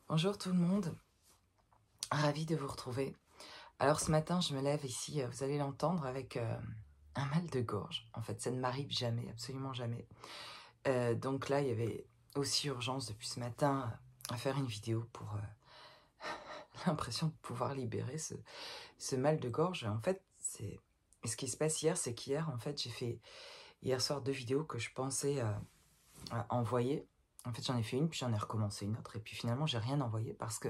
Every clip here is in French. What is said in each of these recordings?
Bonjour tout le monde, ravie de vous retrouver. Alors ce matin, je me lève ici, vous allez l'entendre, avec un mal de gorge. En fait, ça ne m'arrive jamais, absolument jamais. Donc là, il y avait aussi urgence depuis ce matin à faire une vidéo pour l'impression de pouvoir libérer ce mal de gorge. En fait, ce qui se passe hier, c'est qu'hier, en fait, j'ai fait hier soir 2 vidéos que je pensais à envoyer. En fait, j'en ai fait une, puis j'en ai recommencé une autre, et puis finalement, j'ai rien envoyé parce que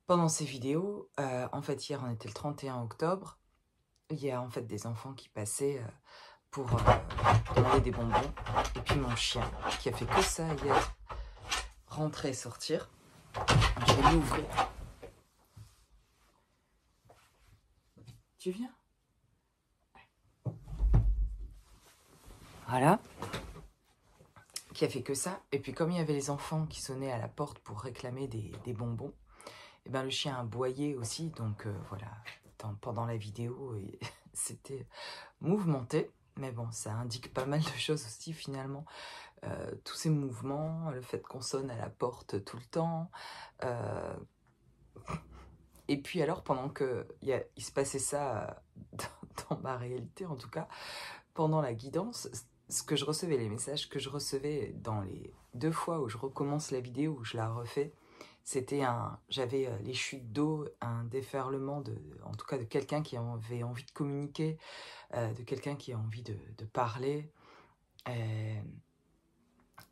pendant ces vidéos, en fait, hier, on était le 31 octobre. Il y a en fait des enfants qui passaient pour demander des bonbons. Et puis mon chien, qui a fait que ça hier, rentrer et sortir. Je vais l'ouvrir. Tu viens? Voilà. Qui a fait que ça. Et puis comme il y avait les enfants qui sonnaient à la porte pour réclamer des bonbons, et ben le chien a aboyé aussi. Donc voilà, pendant la vidéo, c'était mouvementé. Mais bon, ça indique pas mal de choses aussi finalement. Tous ces mouvements, le fait qu'on sonne à la porte tout le temps. Et puis alors, pendant que il se passait ça dans ma réalité, en tout cas, pendant la guidance, ce que je recevais, les messages que je recevais dans les 2 fois où je recommence la vidéo, où je la refais, c'était j'avais les chutes d'eau, un déferlement en tout cas de quelqu'un qui avait envie de communiquer, de quelqu'un qui a envie de parler.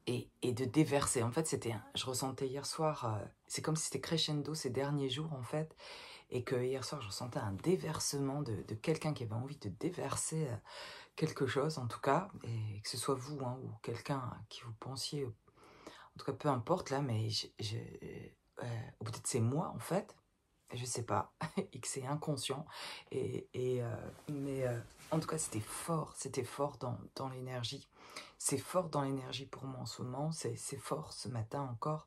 Et de déverser. En fait, je ressentais hier soir, c'est comme si c'était crescendo ces derniers jours, en fait, et que hier soir, je ressentais un déversement de quelqu'un qui avait envie de déverser quelque chose, en tout cas, et que ce soit vous, hein, ou quelqu'un à qui vous pensiez, en tout cas, peu importe, là, mais ou peut-être c'est moi, en fait, je sais pas, et que c'est inconscient, mais en tout cas, c'était fort dans l'énergie. C'est fort dans l'énergie pour moi en ce moment, c'est fort ce matin encore.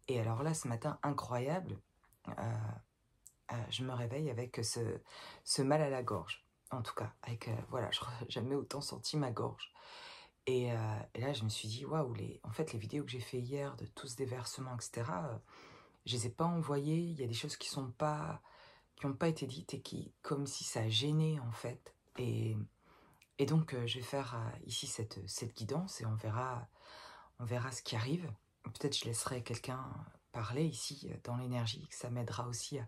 Et alors là, ce matin, incroyable, je me réveille avec ce mal à la gorge. En tout cas, avec, voilà, je n'ai jamais autant senti ma gorge. Et là, je me suis dit, waouh, en fait, les vidéos que j'ai fait hier de tout ce déversement, etc., je les ai pas envoyées. Il y a des choses qui n'ont pas été dites et comme si ça gênait, en fait. Et donc, je vais faire ici cette guidance et on verra ce qui arrive. Peut-être je laisserai quelqu'un parler ici dans l'énergie, que ça m'aidera aussi à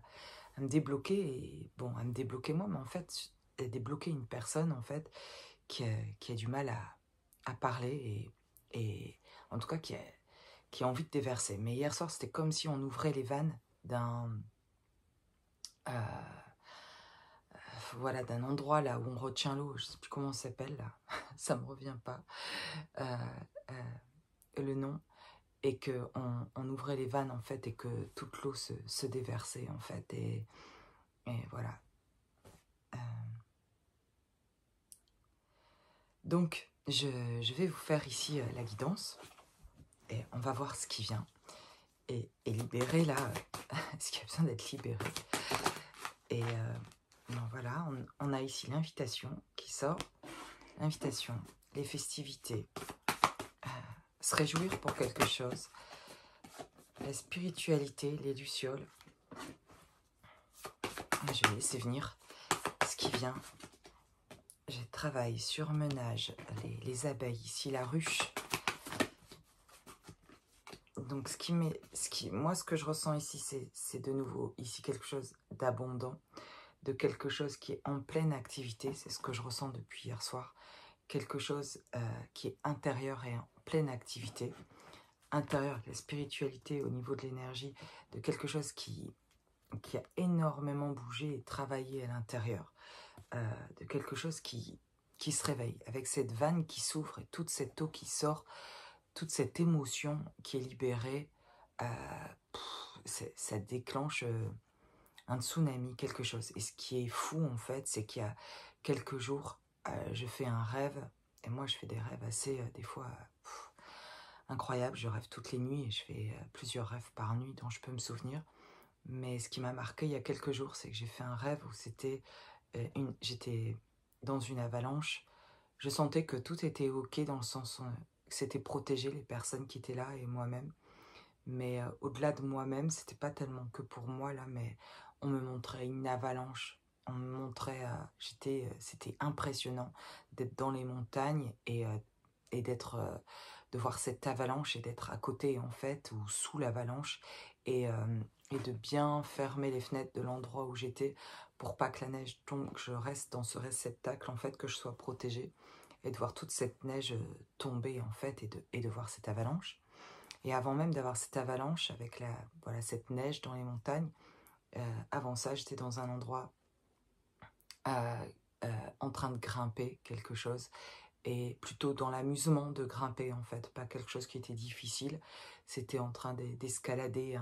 me débloquer, et bon, à me débloquer moi, mais en fait, à débloquer une personne, en fait, qui a du mal à parler et en tout cas qui a envie de déverser. Mais hier soir, c'était comme si on ouvrait les vannes euh, voilà, d'un endroit là où on retient l'eau, je sais plus comment ça s'appelle là, ça me revient pas, euh, le nom, et que on ouvrait les vannes en fait et que toute l'eau se déversait en fait, et voilà. Euh, donc je vais vous faire ici la guidance et on va voir ce qui vient et libérer là ce qui a besoin d'être libéré. Et bon, voilà, on a ici l'invitation qui sort, l'invitation, les festivités, se réjouir pour quelque chose, la spiritualité, les lucioles. Je vais laisser venir ce qui vient. Je travaille, surmenage, les abeilles, ici la ruche. Donc moi ce que je ressens ici, c'est de nouveau ici quelque chose d'abondant, de quelque chose qui est en pleine activité, c'est ce que je ressens depuis hier soir. Quelque chose qui est intérieur et en pleine activité, intérieur avec la spiritualité au niveau de l'énergie, de quelque chose qui a énormément bougé et travaillé à l'intérieur, de quelque chose qui se réveille, avec cette vanne qui s'ouvre et toute cette eau qui sort, toute cette émotion qui est libérée, ça déclenche un tsunami, quelque chose. Et ce qui est fou en fait, c'est qu'il y a quelques jours, je fais un rêve, et moi je fais des rêves assez, des fois, incroyables, je rêve toutes les nuits, et je fais plusieurs rêves par nuit dont je peux me souvenir. Mais ce qui m'a marqué il y a quelques jours, c'est que j'ai fait un rêve où j'étais dans une avalanche. Je sentais que tout était ok dans le sens où que c'était protégé, les personnes qui étaient là et moi-même. Mais au-delà de moi-même, c'était pas tellement que pour moi là, mais on me montrait une avalanche. On me montrait, c'était impressionnant d'être dans les montagnes et de voir cette avalanche et d'être à côté en fait ou sous l'avalanche et de bien fermer les fenêtres de l'endroit où j'étais pour pas que la neige tombe, que je reste dans ce réceptacle en fait, que je sois protégée et de voir toute cette neige tomber en fait et de voir cette avalanche. Et avant même d'avoir cette avalanche avec voilà, cette neige dans les montagnes, avant ça, j'étais dans un endroit euh, en train de grimper quelque chose et plutôt dans l'amusement de grimper en fait, pas quelque chose qui était difficile. C'était en train d'escalader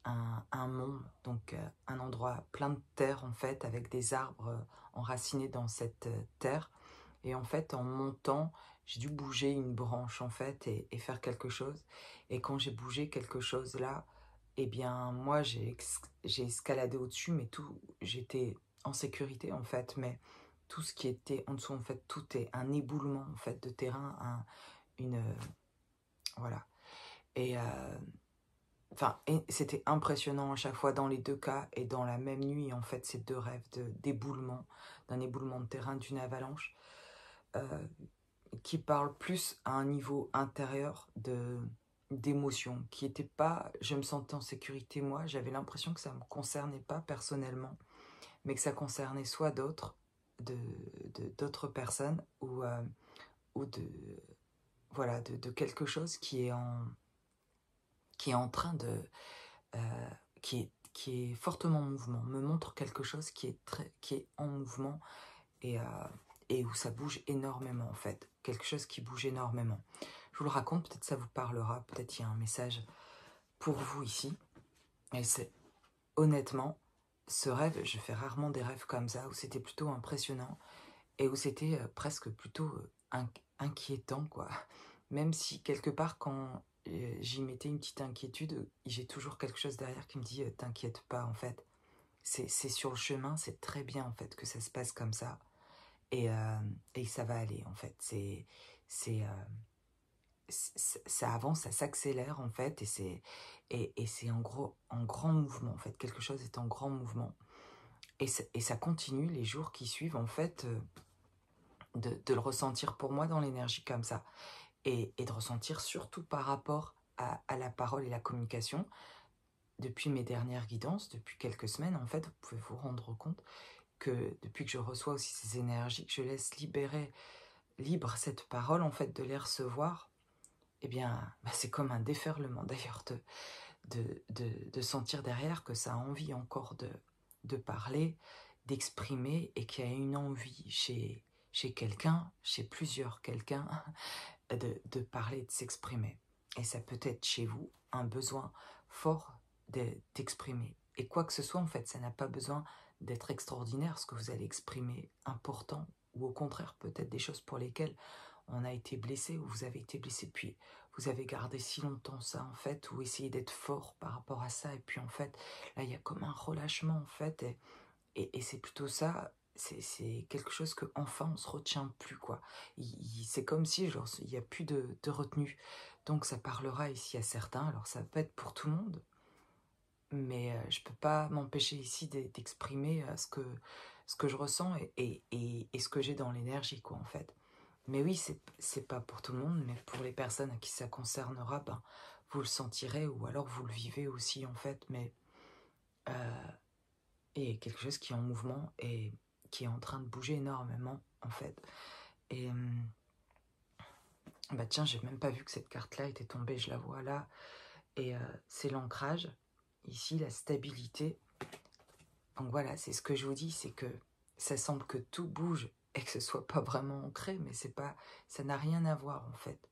un mont, donc un endroit plein de terre en fait, avec des arbres enracinés dans cette terre. Et en fait, en montant, j'ai dû bouger une branche en fait et faire quelque chose. Et quand j'ai bougé quelque chose là, eh bien moi j'ai escaladé au-dessus, mais tout, j'étais en sécurité en fait, mais tout ce qui était en dessous en fait, tout est un éboulement en fait de terrain, une voilà. Et enfin, c'était impressionnant à chaque fois dans les deux cas et dans la même nuit en fait, ces deux rêves d'éboulement, d'un éboulement de terrain, d'une avalanche. Qui parle plus à un niveau intérieur d'émotion, qui était pas, je me sentais en sécurité moi, j'avais l'impression que ça me concernait pas personnellement, mais que ça concernait soit d'autres personnes ou voilà, de quelque chose qui est en train euh, qui est fortement en mouvement, me montre quelque chose qui est en mouvement et, euh, et où ça bouge énormément en fait, quelque chose qui bouge énormément. Je vous le raconte, peut-être ça vous parlera, peut-être il y a un message pour vous ici. Et c'est honnêtement, ce rêve, je fais rarement des rêves comme ça, où c'était plutôt impressionnant et où c'était presque plutôt inquiétant, quoi. Même si quelque part, quand j'y mettais une petite inquiétude, j'ai toujours quelque chose derrière qui me dit t'inquiète pas, en fait. C'est sur le chemin, c'est très bien, en fait, que ça se passe comme ça. Et, euh, et ça va aller, en fait. C'est, ça avance, ça s'accélère, en fait, et c'est en grand mouvement, en fait. Quelque chose est en grand mouvement. Et ça continue les jours qui suivent, en fait, de le ressentir pour moi dans l'énergie comme ça. Et de ressentir surtout par rapport à la parole et la communication. Depuis mes dernières guidances, depuis quelques semaines, en fait, vous pouvez vous rendre compte que depuis que je reçois aussi ces énergies, que je laisse libre cette parole, en fait, de les recevoir, eh bien, bah, c'est comme un déferlement d'ailleurs de sentir derrière que ça a envie encore de parler, d'exprimer et qu'il y a une envie chez quelqu'un, chez plusieurs quelqu'un, de parler, de s'exprimer. Et ça peut être chez vous un besoin fort d'exprimer. Et quoi que ce soit, en fait, ça n'a pas besoin d'être extraordinaire, ce que vous allez exprimer, important, ou au contraire, peut-être des choses pour lesquelles on a été blessé, ou vous avez été blessé, puis vous avez gardé si longtemps ça, en fait, ou essayé d'être fort par rapport à ça, et puis en fait, là, il y a comme un relâchement, en fait, et c'est plutôt ça, c'est quelque chose que enfin on se retient plus, quoi. C'est comme si genre il n'y a plus de retenue. Donc ça parlera ici à certains. Alors ça peut être pour tout le monde, mais je peux pas m'empêcher ici d'exprimer ce que je ressens et ce que j'ai dans l'énergie, quoi, en fait. Mais oui, c'est pas pour tout le monde, mais pour les personnes à qui ça concernera, ben, vous le sentirez ou alors vous le vivez aussi, en fait. Mais et quelque chose qui est en mouvement et qui est en train de bouger énormément, en fait. Et bah tiens, j'ai même pas vu que cette carte-là était tombée, je la vois là. Et c'est l'ancrage, ici, la stabilité. Donc voilà, c'est ce que je vous dis, c'est que ça semble que tout bouge et que ce soit pas vraiment ancré, mais c'est pas, ça n'a rien à voir, en fait.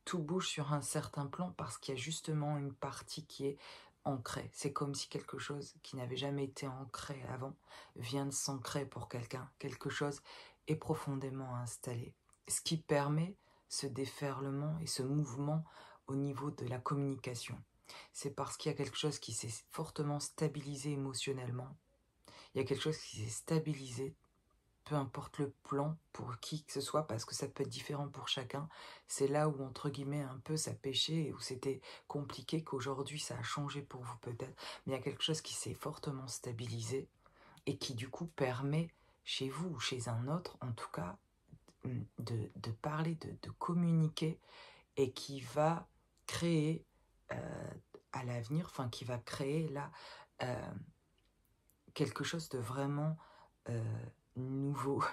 Tout bouge sur un certain plan parce qu'il y a justement une partie qui est ancrée. C'est comme si quelque chose qui n'avait jamais été ancré avant vient de s'ancrer pour quelqu'un. Quelque chose est profondément installé. Ce qui permet ce déferlement et ce mouvement au niveau de la communication. C'est parce qu'il y a quelque chose qui s'est fortement stabilisé émotionnellement. Il y a quelque chose qui s'est stabilisé peu importe le plan pour qui que ce soit, parce que ça peut être différent pour chacun. C'est là où, entre guillemets, un peu ça pêchait, et où c'était compliqué, qu'aujourd'hui ça a changé pour vous peut-être. Mais il y a quelque chose qui s'est fortement stabilisé et qui du coup permet chez vous ou chez un autre, en tout cas, de parler, de communiquer, et qui va créer à l'avenir, enfin qui va créer là quelque chose de vraiment nouveau,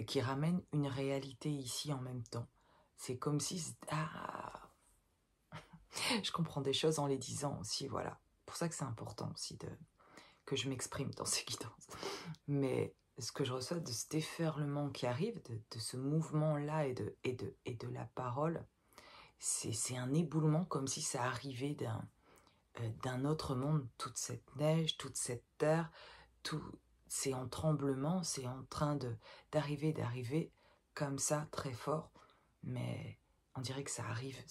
qui ramène une réalité ici en même temps. C'est comme si... Ah, je comprends des choses en les disant aussi, voilà. C'est pour ça que c'est important aussi que je m'exprime dans ces guidances. Mais ce que je reçois de cet déferlement qui arrive, de ce mouvement-là et de la parole, c'est un éboulement comme si ça arrivait d'un autre monde, toute cette neige, toute cette terre, tout, c'est en tremblement, c'est en train d'arriver comme ça, très fort, mais on dirait que ça arrive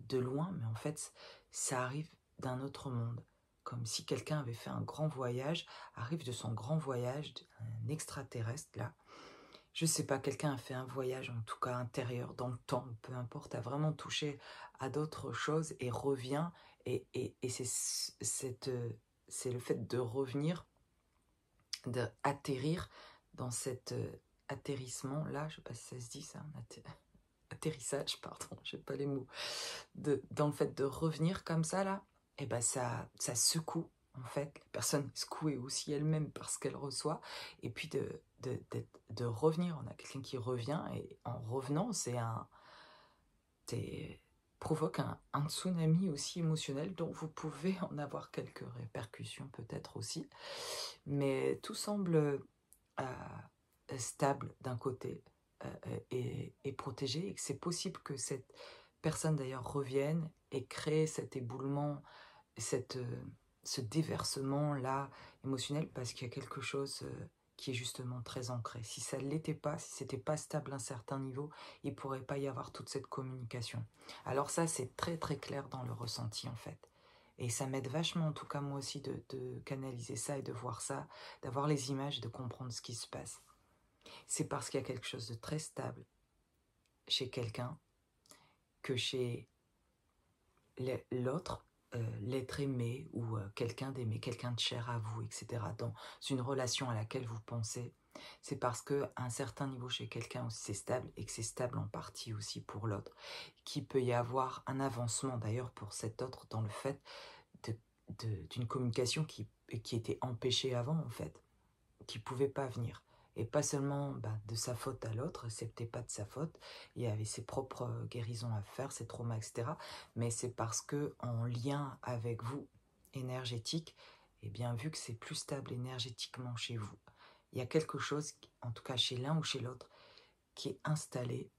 de loin, mais en fait, ça arrive d'un autre monde, comme si quelqu'un avait fait un grand voyage, arrive de son grand voyage, un extraterrestre, là, je sais pas, quelqu'un a fait un voyage, en tout cas intérieur, dans le temps, peu importe, a vraiment touché à d'autres choses et revient, et c'est le fait de revenir, d'atterrir dans cet atterrissement-là, je sais pas si ça se dit ça, atterrissage, pardon, j'ai pas les mots, dans le fait de revenir comme ça, là, et ben ça secoue, en fait, la personne est secouée aussi elle-même parce qu'elle reçoit, et puis de revenir, on a quelqu'un qui revient, et en revenant, provoque un tsunami aussi émotionnel dont vous pouvez en avoir quelques répercussions peut-être aussi, mais tout semble stable d'un côté et protégé, et que c'est possible que cette personne d'ailleurs revienne et crée cet éboulement, ce déversement-là émotionnel, parce qu'il y a quelque chose qui est justement très ancré. Si ça ne l'était pas, si c'était pas stable à un certain niveau, il ne pourrait pas y avoir toute cette communication. Alors ça, c'est très très clair dans le ressenti en fait. Et ça m'aide vachement, en tout cas moi aussi, de canaliser ça et de voir ça, d'avoir les images et de comprendre ce qui se passe. C'est parce qu'il y a quelque chose de très stable chez quelqu'un que chez l'autre, l'être aimé ou quelqu'un d'aimer, quelqu'un de cher à vous, etc. Dans une relation à laquelle vous pensez, c'est parce qu'à un certain niveau chez quelqu'un aussi c'est stable, et que c'est stable en partie aussi pour l'autre, qu'il peut y avoir un avancement d'ailleurs pour cet autre dans le fait d'une communication qui était empêchée avant en fait, qui ne pouvait pas venir. Et pas seulement de sa faute à l'autre, c'était pas de sa faute, il y avait ses propres guérisons à faire, ses traumas, etc. Mais c'est parce que en lien avec vous, énergétique, et bien vu que c'est plus stable énergétiquement chez vous, il y a quelque chose, en tout cas chez l'un ou chez l'autre, qui est installé.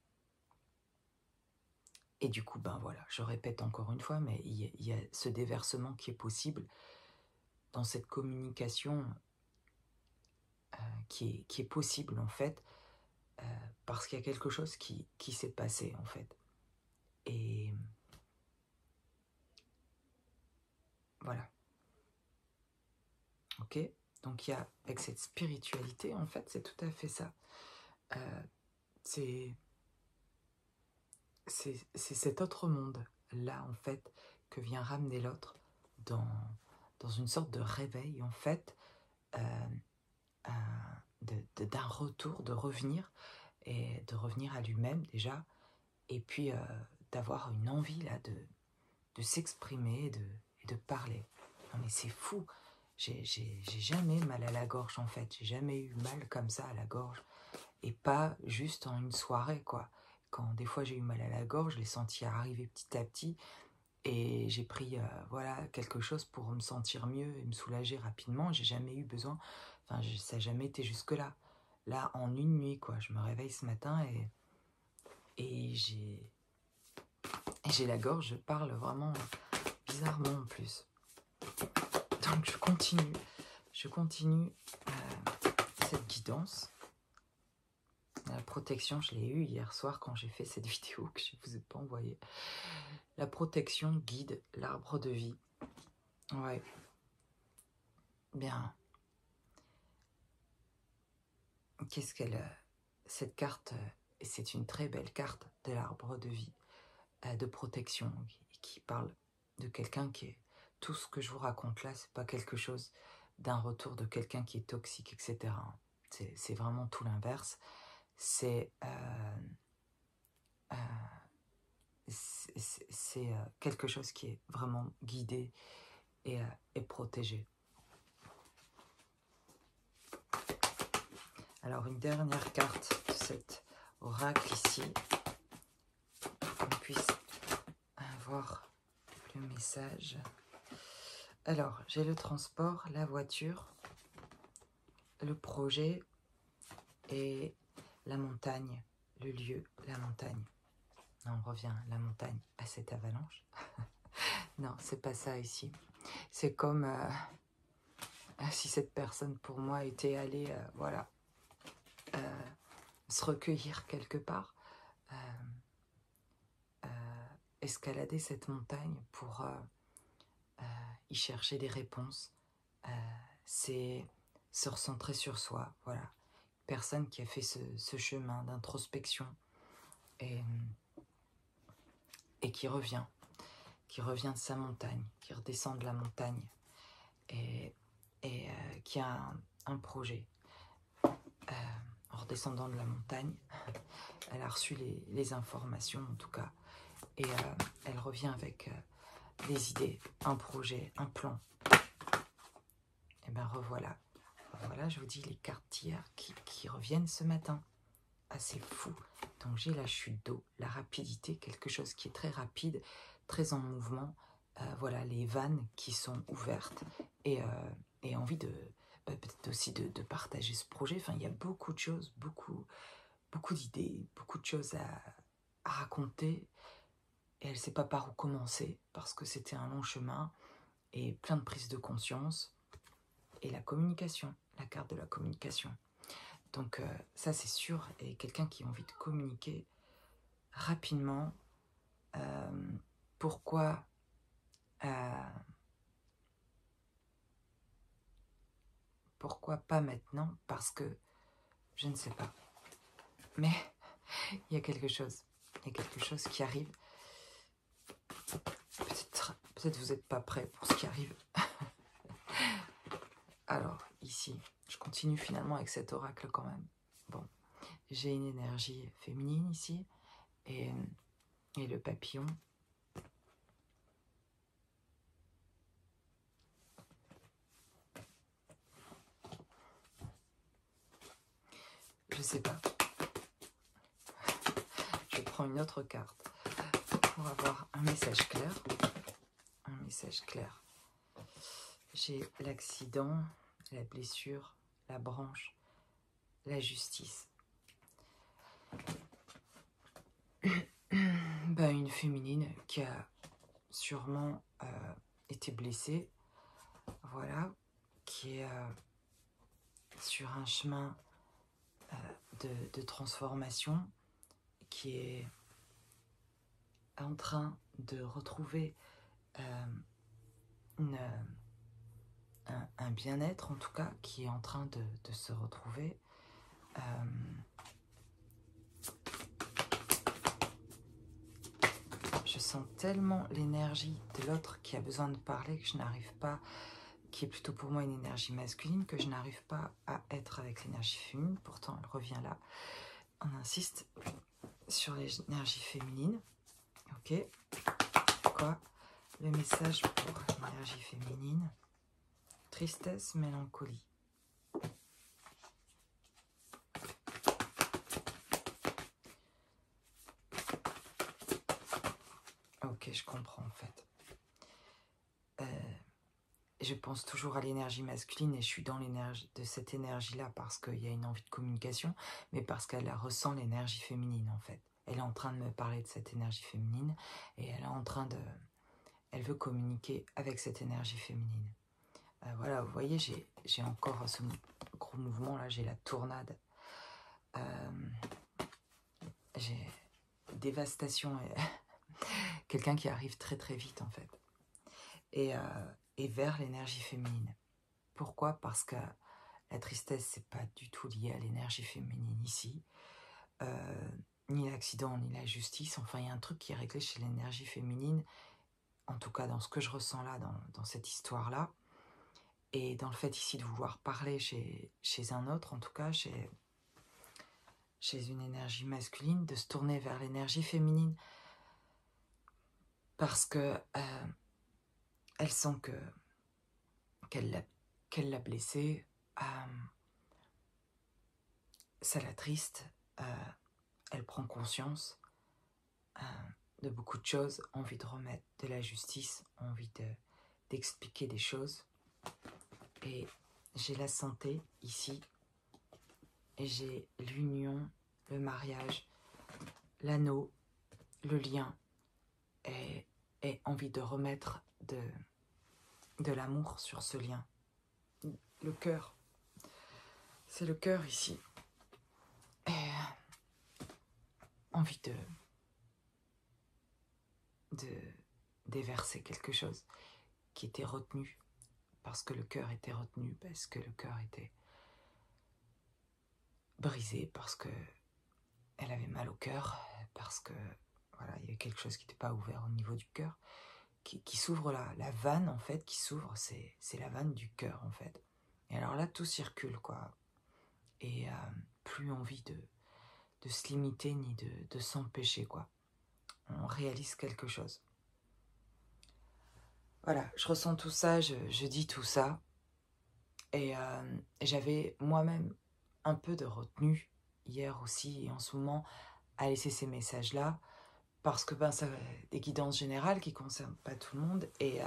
Et du coup, voilà, je répète encore une fois, mais il y a ce déversement qui est possible dans cette communication qui est possible en fait, parce qu'il y a quelque chose qui s'est passé en fait. Et voilà. Ok. Donc il y a, avec cette spiritualité en fait, c'est tout à fait ça. C'est cet autre monde là en fait que vient ramener l'autre dans une sorte de réveil en fait, d'un retour, de revenir, et de revenir à lui-même déjà, et puis d'avoir une envie là de s'exprimer et de parler. Non mais c'est fou, j'ai jamais mal à la gorge en fait, j'ai jamais eu mal comme ça à la gorge, et pas juste en une soirée quoi. Quand des fois j'ai eu mal à la gorge, je l'ai senti arriver petit à petit, et j'ai pris voilà, quelque chose pour me sentir mieux et me soulager rapidement. J'ai jamais eu besoin, enfin ça n'a jamais été jusque là. Là en une nuit quoi, je me réveille ce matin et j'ai la gorge, je parle vraiment bizarrement en plus. Donc je continue cette guidance. La protection, je l'ai eue hier soir quand j'ai fait cette vidéo que je ne vous ai pas envoyée. La protection guide l'arbre de vie. Ouais. Bien. qu'est-ce qu'elle... cette carte, et c'est une très belle carte de l'arbre de vie, de protection, qui parle de quelqu'un qui est... Tout ce que je vous raconte là, c'est pas quelque chose d'un retour de quelqu'un qui est toxique, etc. C'est vraiment tout l'inverse. C'est quelque chose qui est vraiment guidé et protégé. Alors une dernière carte de cet oracle ici, pour qu'on puisse avoir le message. Alors j'ai le transport, la voiture, le projet et la montagne, le lieu, la montagne. On revient à la montagne, à cette avalanche. Non, c'est pas ça ici. C'est comme si cette personne pour moi était allée, voilà, se recueillir quelque part, escalader cette montagne pour y chercher des réponses. C'est se recentrer sur soi, voilà. Personne qui a fait ce chemin d'introspection et qui revient de sa montagne, qui redescend de la montagne et qui a un projet. En redescendant de la montagne, elle a reçu les informations en tout cas, et elle revient avec des idées, un projet, un plan. Et bien revoilà. Voilà, je vous dis les cartes d'hier qui reviennent ce matin. Ah, c'est fou. Donc j'ai la chute d'eau, la rapidité, quelque chose qui est très rapide, très en mouvement. Voilà, les vannes qui sont ouvertes et envie de peut-être aussi de partager ce projet. Enfin, il y a beaucoup de choses, beaucoup d'idées, beaucoup de choses à raconter. Et elle ne sait pas par où commencer parce que c'était un long chemin et plein de prises de conscience. Et la communication, la carte de la communication. Donc ça c'est sûr, et quelqu'un qui a envie de communiquer rapidement. Pourquoi pas maintenant? Parce que je ne sais pas. Mais il y a quelque chose. Il y a quelque chose qui arrive. Peut-être vous n'êtes pas prêt pour ce qui arrive. Alors ici, je continue finalement avec cet oracle quand même. Bon, j'ai une énergie féminine ici et le papillon. Je sais pas. Je prends une autre carte pour avoir un message clair. Un message clair. J'ai l'accident, la blessure, la branche, la justice. Ben, une féminine qui a sûrement été blessée, voilà, qui est sur un chemin de transformation, qui est en train de retrouver un bien-être, en tout cas, qui est en train de se retrouver. Je sens tellement l'énergie de l'autre qui a besoin de parler que je n'arrive pas, qui est plutôt pour moi une énergie masculine, que je n'arrive pas à être avec l'énergie féminine. Pourtant, elle revient là. On insiste sur l'énergie féminine. Ok. Quoi? Le message pour l'énergie féminine. Tristesse, mélancolie. Ok, je comprends en fait. Je pense toujours à l'énergie masculine et je suis dans l'énergie de cette énergie-là parce qu'il y a une envie de communication, mais parce qu'elle ressent l'énergie féminine en fait. Elle est en train de me parler de cette énergie féminine et elle est en train de... Elle veut communiquer avec cette énergie féminine. Voilà, vous voyez, j'ai encore ce gros mouvement là, j'ai la tournade. J'ai dévastation et quelqu'un qui arrive très très vite en fait. Et vers l'énergie féminine. Pourquoi? Parce qu'elle La tristesse, c'est pas du tout lié à l'énergie féminine ici. Ni l'accident, ni la justice. Enfin, il y a un truc qui est réglé chez l'énergie féminine, en tout cas dans ce que je ressens là, dans cette histoire-là. Et dans le fait ici de vouloir parler chez un autre, en tout cas chez une énergie masculine, de se tourner vers l'énergie féminine. Parce que elle sent qu'elle l'a blessée, ça l'attriste, elle prend conscience de beaucoup de choses, envie de remettre de la justice, envie d'expliquer des choses. Et j'ai la santé ici, et j'ai l'union, le mariage, l'anneau, le lien, et envie de remettre de l'amour sur ce lien. Le cœur, c'est le cœur ici. Et envie de déverser quelque chose qui était retenu, parce que le cœur était retenu, parce que le cœur était brisé, parce que elle avait mal au cœur, parce que voilà, il y avait quelque chose qui n'était pas ouvert au niveau du cœur, qui s'ouvre là. La vanne, en fait, qui s'ouvre, c'est la vanne du cœur, en fait. Et alors là, tout circule, quoi. Et plus envie de se limiter ni de s'empêcher, quoi. On réalise quelque chose. Voilà, je ressens tout ça, je dis tout ça. Et j'avais moi-même un peu de retenue hier aussi et en ce moment à laisser ces messages-là, parce que ça des guidances générales qui ne concernent pas tout le monde et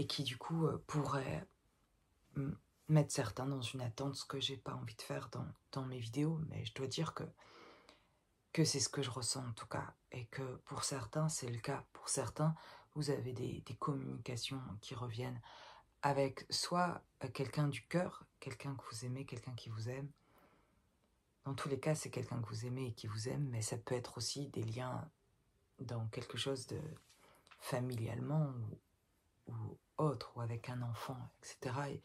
qui du coup pourraient mettre certains dans une attente, ce que j'ai pas envie de faire dans mes vidéos, mais je dois dire que c'est ce que je ressens en tout cas, et que pour certains c'est le cas. Pour certains, vous avez des communications qui reviennent avec soit quelqu'un du cœur, quelqu'un que vous aimez, quelqu'un qui vous aime. Dans tous les cas, c'est quelqu'un que vous aimez et qui vous aime, mais ça peut être aussi des liens dans quelque chose de familialement ou autre, ou avec un enfant, etc. Et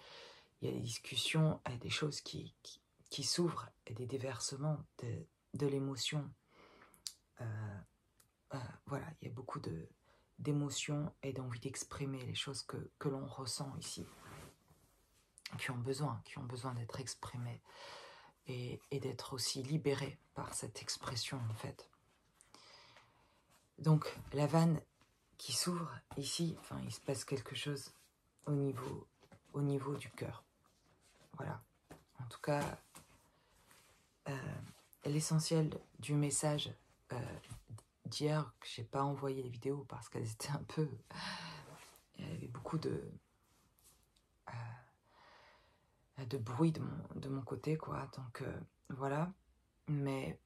il y a des discussions, des choses qui s'ouvrent, et des déversements de l'émotion. Voilà, il y a beaucoup d'émotions et d'envie d'exprimer les choses que l'on ressent ici, qui ont besoin d'être exprimées et d'être aussi libérées par cette expression, en fait. Donc, la vanne qui s'ouvre ici, enfin, il se passe quelque chose au niveau du cœur. Voilà. En tout cas, l'essentiel du message d'hier, que j'ai pas envoyé les vidéos parce qu'elles étaient un peu... Il y avait beaucoup de bruit de mon côté, quoi. Donc, voilà. Mais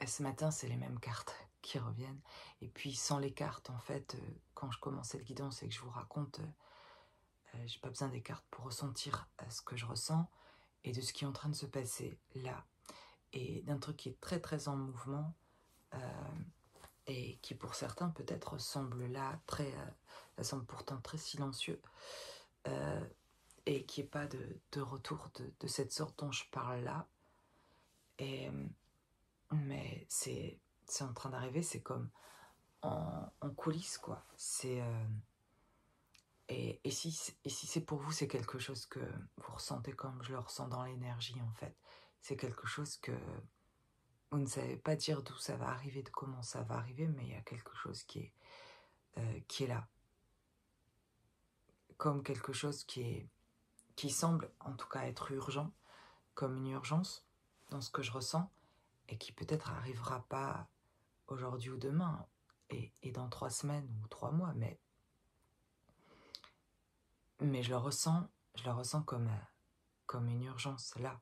ce matin, c'est les mêmes cartes qui reviennent. Et puis, sans les cartes, en fait, quand je commençais le guidance et que je vous raconte, j'ai pas besoin des cartes pour ressentir ce que je ressens et de ce qui est en train de se passer là. Et d'un truc qui est très, très en mouvement, et qui pour certains peut-être semble là ça semble pourtant très silencieux, et qui n'est pas de retour de cette sorte dont je parle là. Mais c'est en train d'arriver, c'est comme en coulisses, quoi. Et si c'est pour vous, c'est quelque chose que vous ressentez comme je le ressens dans l'énergie, en fait. C'est quelque chose que vous ne savez pas dire d'où ça va arriver, de comment ça va arriver, mais il y a quelque chose qui est là. Comme quelque chose qui semble, en tout cas, être urgent, comme une urgence, dans ce que je ressens, et qui peut-être n'arrivera pas aujourd'hui ou demain, et dans 3 semaines ou 3 mois, mais je le ressens comme une urgence, là,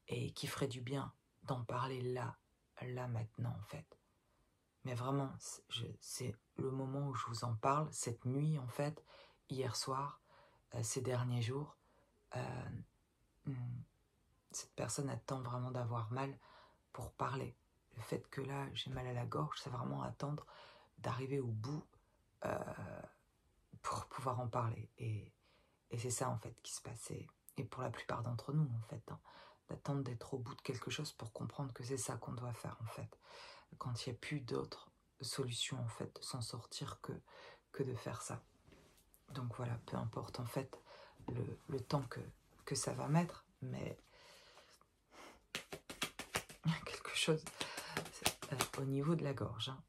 et qui ferait du bien d'en parler là, maintenant, en fait. Mais vraiment, c'est le moment où je vous en parle, cette nuit, en fait, hier soir, ces derniers jours, cette personne attend vraiment d'avoir mal pour parler. Le fait que là, j'ai mal à la gorge, c'est vraiment attendre d'arriver au bout pour pouvoir en parler. Et c'est ça, en fait, qui se passe. et pour la plupart d'entre nous, en fait, hein, d'attendre d'être au bout de quelque chose pour comprendre que c'est ça qu'on doit faire, en fait. Quand il n'y a plus d'autres solutions, en fait, de s'en sortir que de faire ça. Donc voilà, peu importe, en fait, le temps que ça va mettre, mais il y a quelque chose au niveau de la gorge, hein,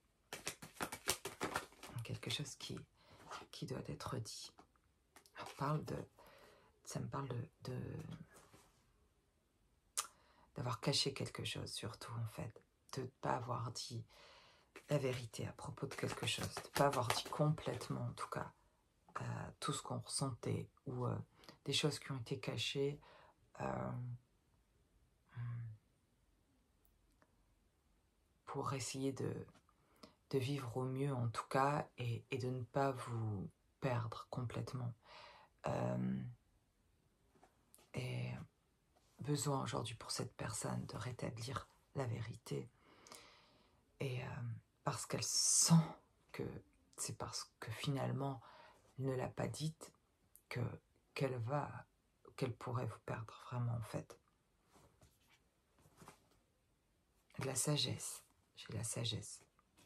quelque chose qui doit être dit. Ça me parle d'avoir caché quelque chose, surtout, en fait, de ne pas avoir dit la vérité à propos de quelque chose, de ne pas avoir dit complètement, en tout cas, tout ce qu'on ressentait, ou des choses qui ont été cachées, pour essayer de vivre au mieux, en tout cas, et de ne pas vous perdre complètement. Et besoin aujourd'hui pour cette personne de rétablir la vérité, et parce qu'elle sent que c'est parce que finalement elle ne l'a pas dite qu'elle pourrait vous perdre vraiment, en fait. De la sagesse, j'ai la sagesse,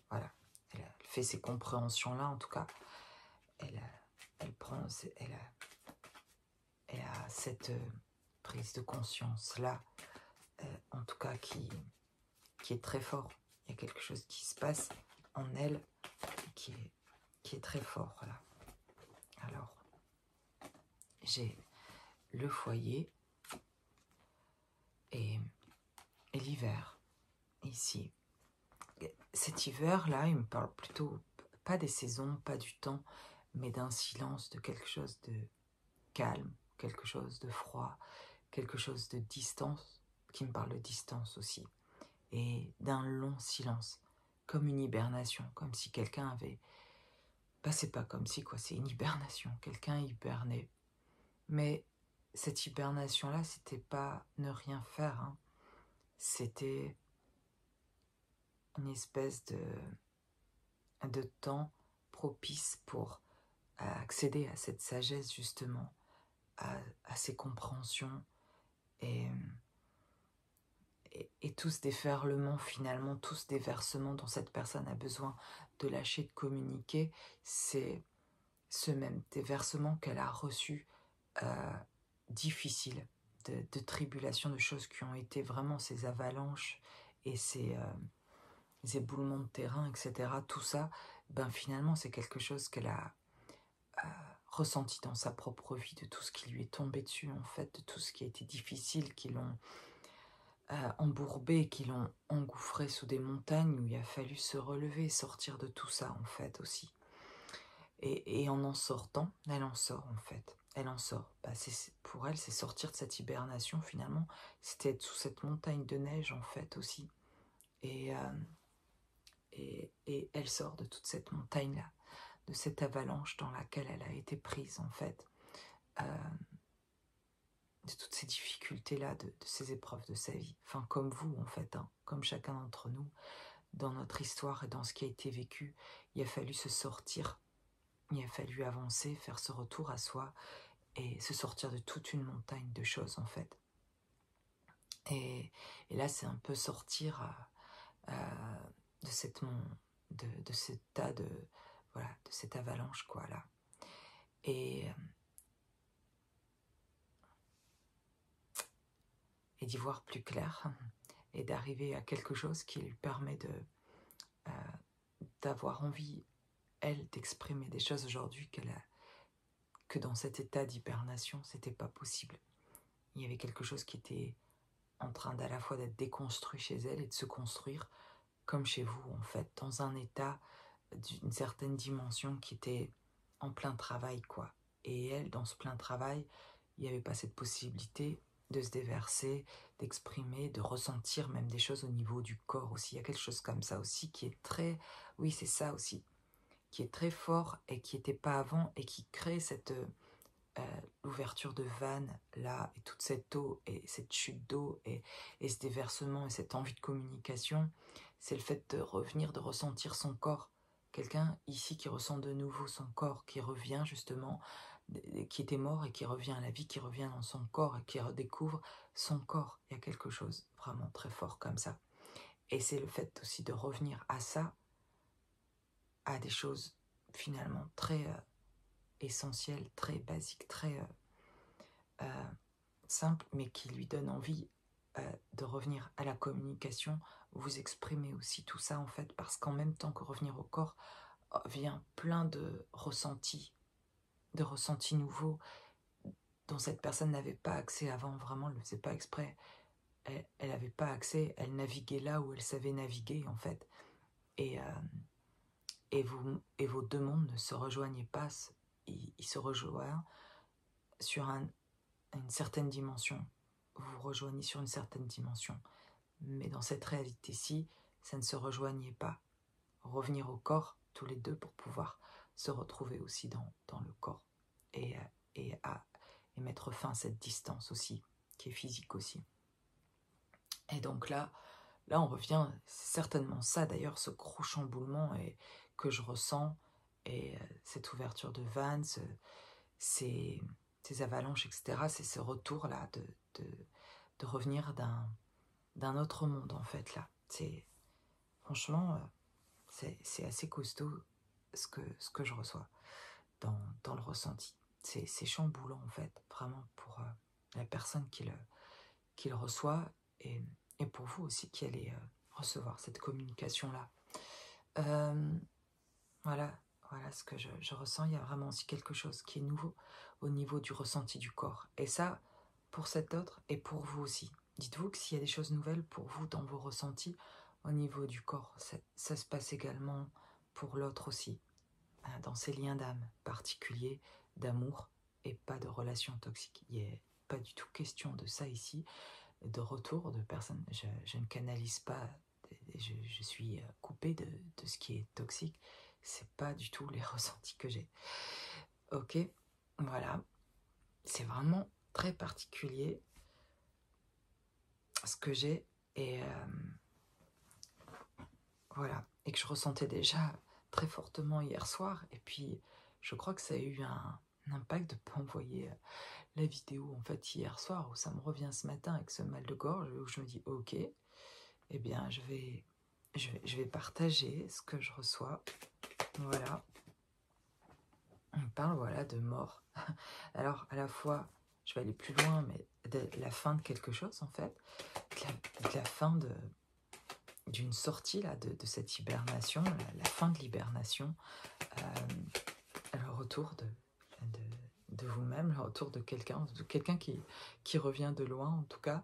voilà, elle fait ces compréhensions là, en tout cas, elle a cette prise de conscience là, en tout cas qui est très fort. Il y a quelque chose qui se passe en elle qui est très fort, voilà. Alors, j'ai le foyer et l'hiver, ici. Cet hiver-là, il me parle plutôt, pas des saisons, pas du temps, mais d'un silence, de quelque chose de calme, quelque chose de froid, quelque chose de distance, qui me parle de distance aussi, et d'un long silence, comme une hibernation, comme si quelqu'un avait... Bah, c'est pas comme si, quoi, c'est une hibernation, quelqu'un hibernait. Mais cette hibernation-là, c'était pas ne rien faire, hein. C'était une espèce de temps propice pour accéder à cette sagesse, justement, à ces compréhensions, et tout ce déferlement, finalement, tout ce déversement dont cette personne a besoin de lâcher, de communiquer, c'est ce même déversement qu'elle a reçu, difficile, de tribulations, de choses qui ont été vraiment ces avalanches et ces éboulements de terrain, etc. Tout ça, ben finalement, c'est quelque chose qu'elle a ressenti dans sa propre vie, de tout ce qui lui est tombé dessus, en fait, de tout ce qui a été difficile, qui l'ont embourbé, qui l'ont engouffré sous des montagnes où il a fallu se relever, sortir de tout ça, en fait, aussi. Et en sortant, elle en sort, en fait. Elle en sort. Bah, pour elle, c'est sortir de cette hibernation, finalement. C'était être sous cette montagne de neige, en fait, aussi. Et elle sort de toute cette montagne-là, de cette avalanche dans laquelle elle a été prise, en fait. De toutes ces difficultés-là, de ces épreuves de sa vie. Enfin, comme vous, en fait, hein, comme chacun d'entre nous, dans notre histoire et dans ce qui a été vécu, il a fallu se sortir. Il a fallu avancer, faire ce retour à soi et se sortir de toute une montagne de choses, en fait. Et là, c'est un peu sortir de ce tas de... Voilà, de cette avalanche, quoi, là. Et d'y voir plus clair et d'arriver à quelque chose qui lui permet d'avoir envie, elle, d'exprimer des choses aujourd'hui que dans cet état d'hibernation, c'était pas possible. Il y avait quelque chose qui était en train d'à la fois d'être déconstruit chez elle et de se construire comme chez vous, en fait, dans un état d'une certaine dimension qui était en plein travail, quoi. Et elle, dans ce plein travail, il n'y avait pas cette possibilité de se déverser, d'exprimer, de ressentir même des choses au niveau du corps aussi. Il y a quelque chose comme ça aussi qui est très... Oui, c'est ça aussi. Qui est très fort et qui n'était pas avant et qui crée cette... l'ouverture de vannes là, et toute cette eau, et cette chute d'eau, et ce déversement, et cette envie de communication, c'est le fait de revenir, de ressentir son corps. Quelqu'un ici qui ressent de nouveau son corps, qui revient justement qui était mort et qui revient à la vie, qui revient dans son corps et qui redécouvre son corps. Il y a quelque chose vraiment très fort comme ça. Et c'est le fait aussi de revenir à ça, à des choses finalement très essentielles, très basiques, très simples, mais qui lui donnent envie de revenir à la communication. Vous exprimez aussi tout ça en fait, parce qu'en même temps que revenir au corps, vient plein de ressentis nouveaux dont cette personne n'avait pas accès avant, vraiment, elle ne le faisait pas exprès. Elle n'avait pas accès, elle naviguait là où elle savait naviguer, en fait. Et, vos deux mondes ne se rejoignaient pas, ils se rejoignent sur une certaine dimension. Vous vous rejoignez sur une certaine dimension. Mais dans cette réalité-ci, ça ne se rejoignait pas. Revenir au corps, tous les deux, pour pouvoir se retrouver aussi dans le corps. Et mettre fin à cette distance aussi, qui est physique aussi. Et donc là on revient, c'est certainement ça d'ailleurs, ce gros chamboulement que je ressens, et cette ouverture de vannes, ces avalanches, etc. C'est ce retour-là de revenir d'un autre monde, en fait, là. Franchement, c'est assez costaud ce que je reçois dans le ressenti. C'est chamboulant, en fait, vraiment, pour la personne qui le reçoit, et pour vous aussi qui allez recevoir cette communication-là. Voilà ce que je ressens. Il y a vraiment aussi quelque chose qui est nouveau au niveau du ressenti du corps. Et ça, pour cet autre et pour vous aussi. Dites-vous que s'il y a des choses nouvelles pour vous dans vos ressentis au niveau du corps, ça se passe également pour l'autre aussi, dans ces liens d'âme particuliers, d'amour et pas de relations toxiques. Il n'est pas du tout question de ça ici, de retour de personnes. Je ne canalise pas, je suis coupée de ce qui est toxique. C'est pas du tout les ressentis que j'ai. Ok, voilà. C'est vraiment très particulier ce que j'ai, et voilà, et que je ressentais déjà très fortement hier soir. Et puis je crois que ça a eu un impact de ne pas envoyer la vidéo en fait hier soir, où ça me revient ce matin avec ce mal de gorge, où je me dis ok, eh bien je vais partager ce que je reçois. Voilà, on parle voilà de mort. Alors à la fois je vais aller plus loin, mais de la fin de quelque chose en fait, de la fin d'une sortie là de cette hibernation, la fin de l'hibernation, le retour de vous-même, le retour de quelqu'un qui revient de loin en tout cas.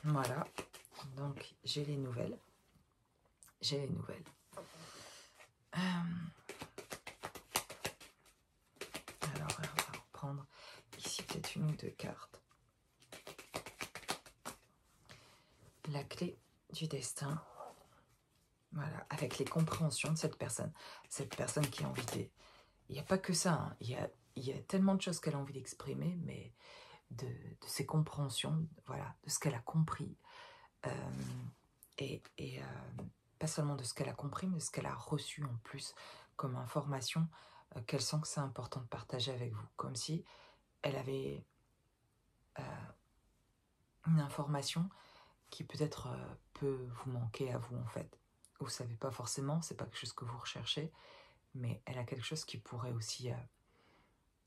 Voilà, donc j'ai les nouvelles. Alors on va reprendre ici peut-être une ou deux cartes. La clé du destin. Voilà, avec les compréhensions de cette personne qui a envie de... Il n'y a pas que ça, hein. Il y a tellement de choses qu'elle a envie d'exprimer, mais de ses compréhensions, voilà, de ce qu'elle a compris. Et pas seulement de ce qu'elle a compris, mais de ce qu'elle a reçu en plus comme information, qu'elle sent que c'est important de partager avec vous. Comme si elle avait une information qui peut-être peut vous manquer à vous en fait. Vous ne savez pas forcément, c'est pas quelque chose que vous recherchez, mais elle a quelque chose qui pourrait aussi,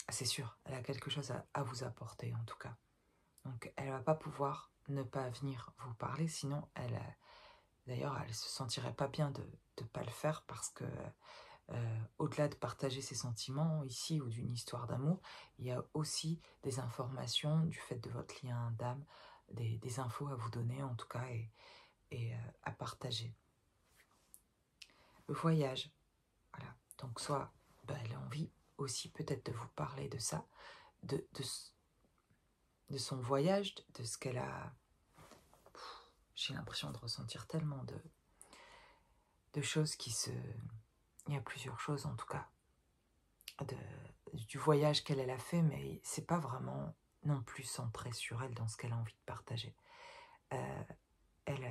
c'est sûr, elle a quelque chose à vous apporter en tout cas. Donc elle va pas pouvoir ne pas venir vous parler, sinon d'ailleurs elle se sentirait pas bien de ne pas le faire, parce que au-delà de partager ses sentiments ici ou d'une histoire d'amour, il y a aussi des informations du fait de votre lien d'âme, des infos à vous donner en tout cas, et à partager. Le voyage, voilà. Donc soit elle a envie aussi peut-être de vous parler de ça, de son voyage, de ce qu'elle a... J'ai l'impression de ressentir tellement de choses qui se... Il y a plusieurs choses en tout cas, du voyage qu'elle a fait, mais c'est pas vraiment non plus centré sur elle dans ce qu'elle a envie de partager. Elle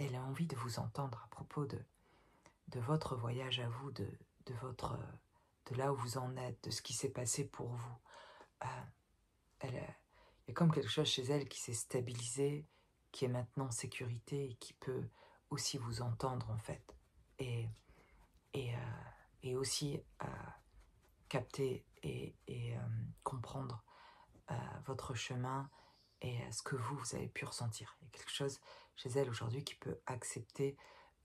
elle a envie de vous entendre à propos de votre voyage à vous, de là où vous en êtes, de ce qui s'est passé pour vous. Il y a comme quelque chose chez elle qui s'est stabilisé, qui est maintenant en sécurité et qui peut aussi vous entendre en fait. Et aussi capter et comprendre votre chemin et ce que vous avez pu ressentir. Il y a quelque chose chez elle aujourd'hui qui peut accepter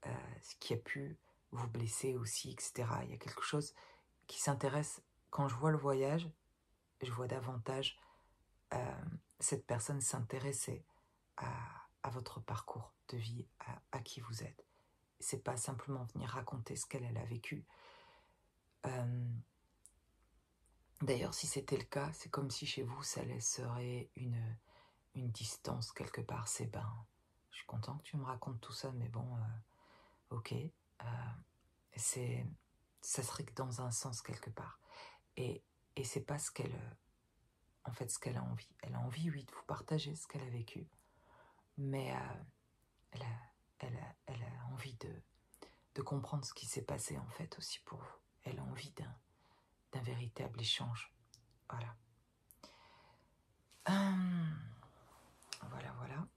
ce qui a pu vous blesser aussi, etc. Il y a quelque chose qui s'intéresse. Quand je vois le voyage, je vois davantage cette personne s'intéresser à votre parcours de vie, à qui vous êtes. C'est pas simplement venir raconter ce qu'elle a vécu. D'ailleurs, si c'était le cas, c'est comme si chez vous, ça laisserait une distance quelque part. C'est je suis content que tu me racontes tout ça, mais bon, ok. Ça serait que dans un sens quelque part. Et c'est pas ce qu'elle, en fait, ce qu'elle a envie. Elle a envie, oui, de vous partager ce qu'elle a vécu, mais elle a envie de comprendre ce qui s'est passé en fait aussi pour vous. Elle a envie d'un véritable échange. Voilà. Voilà.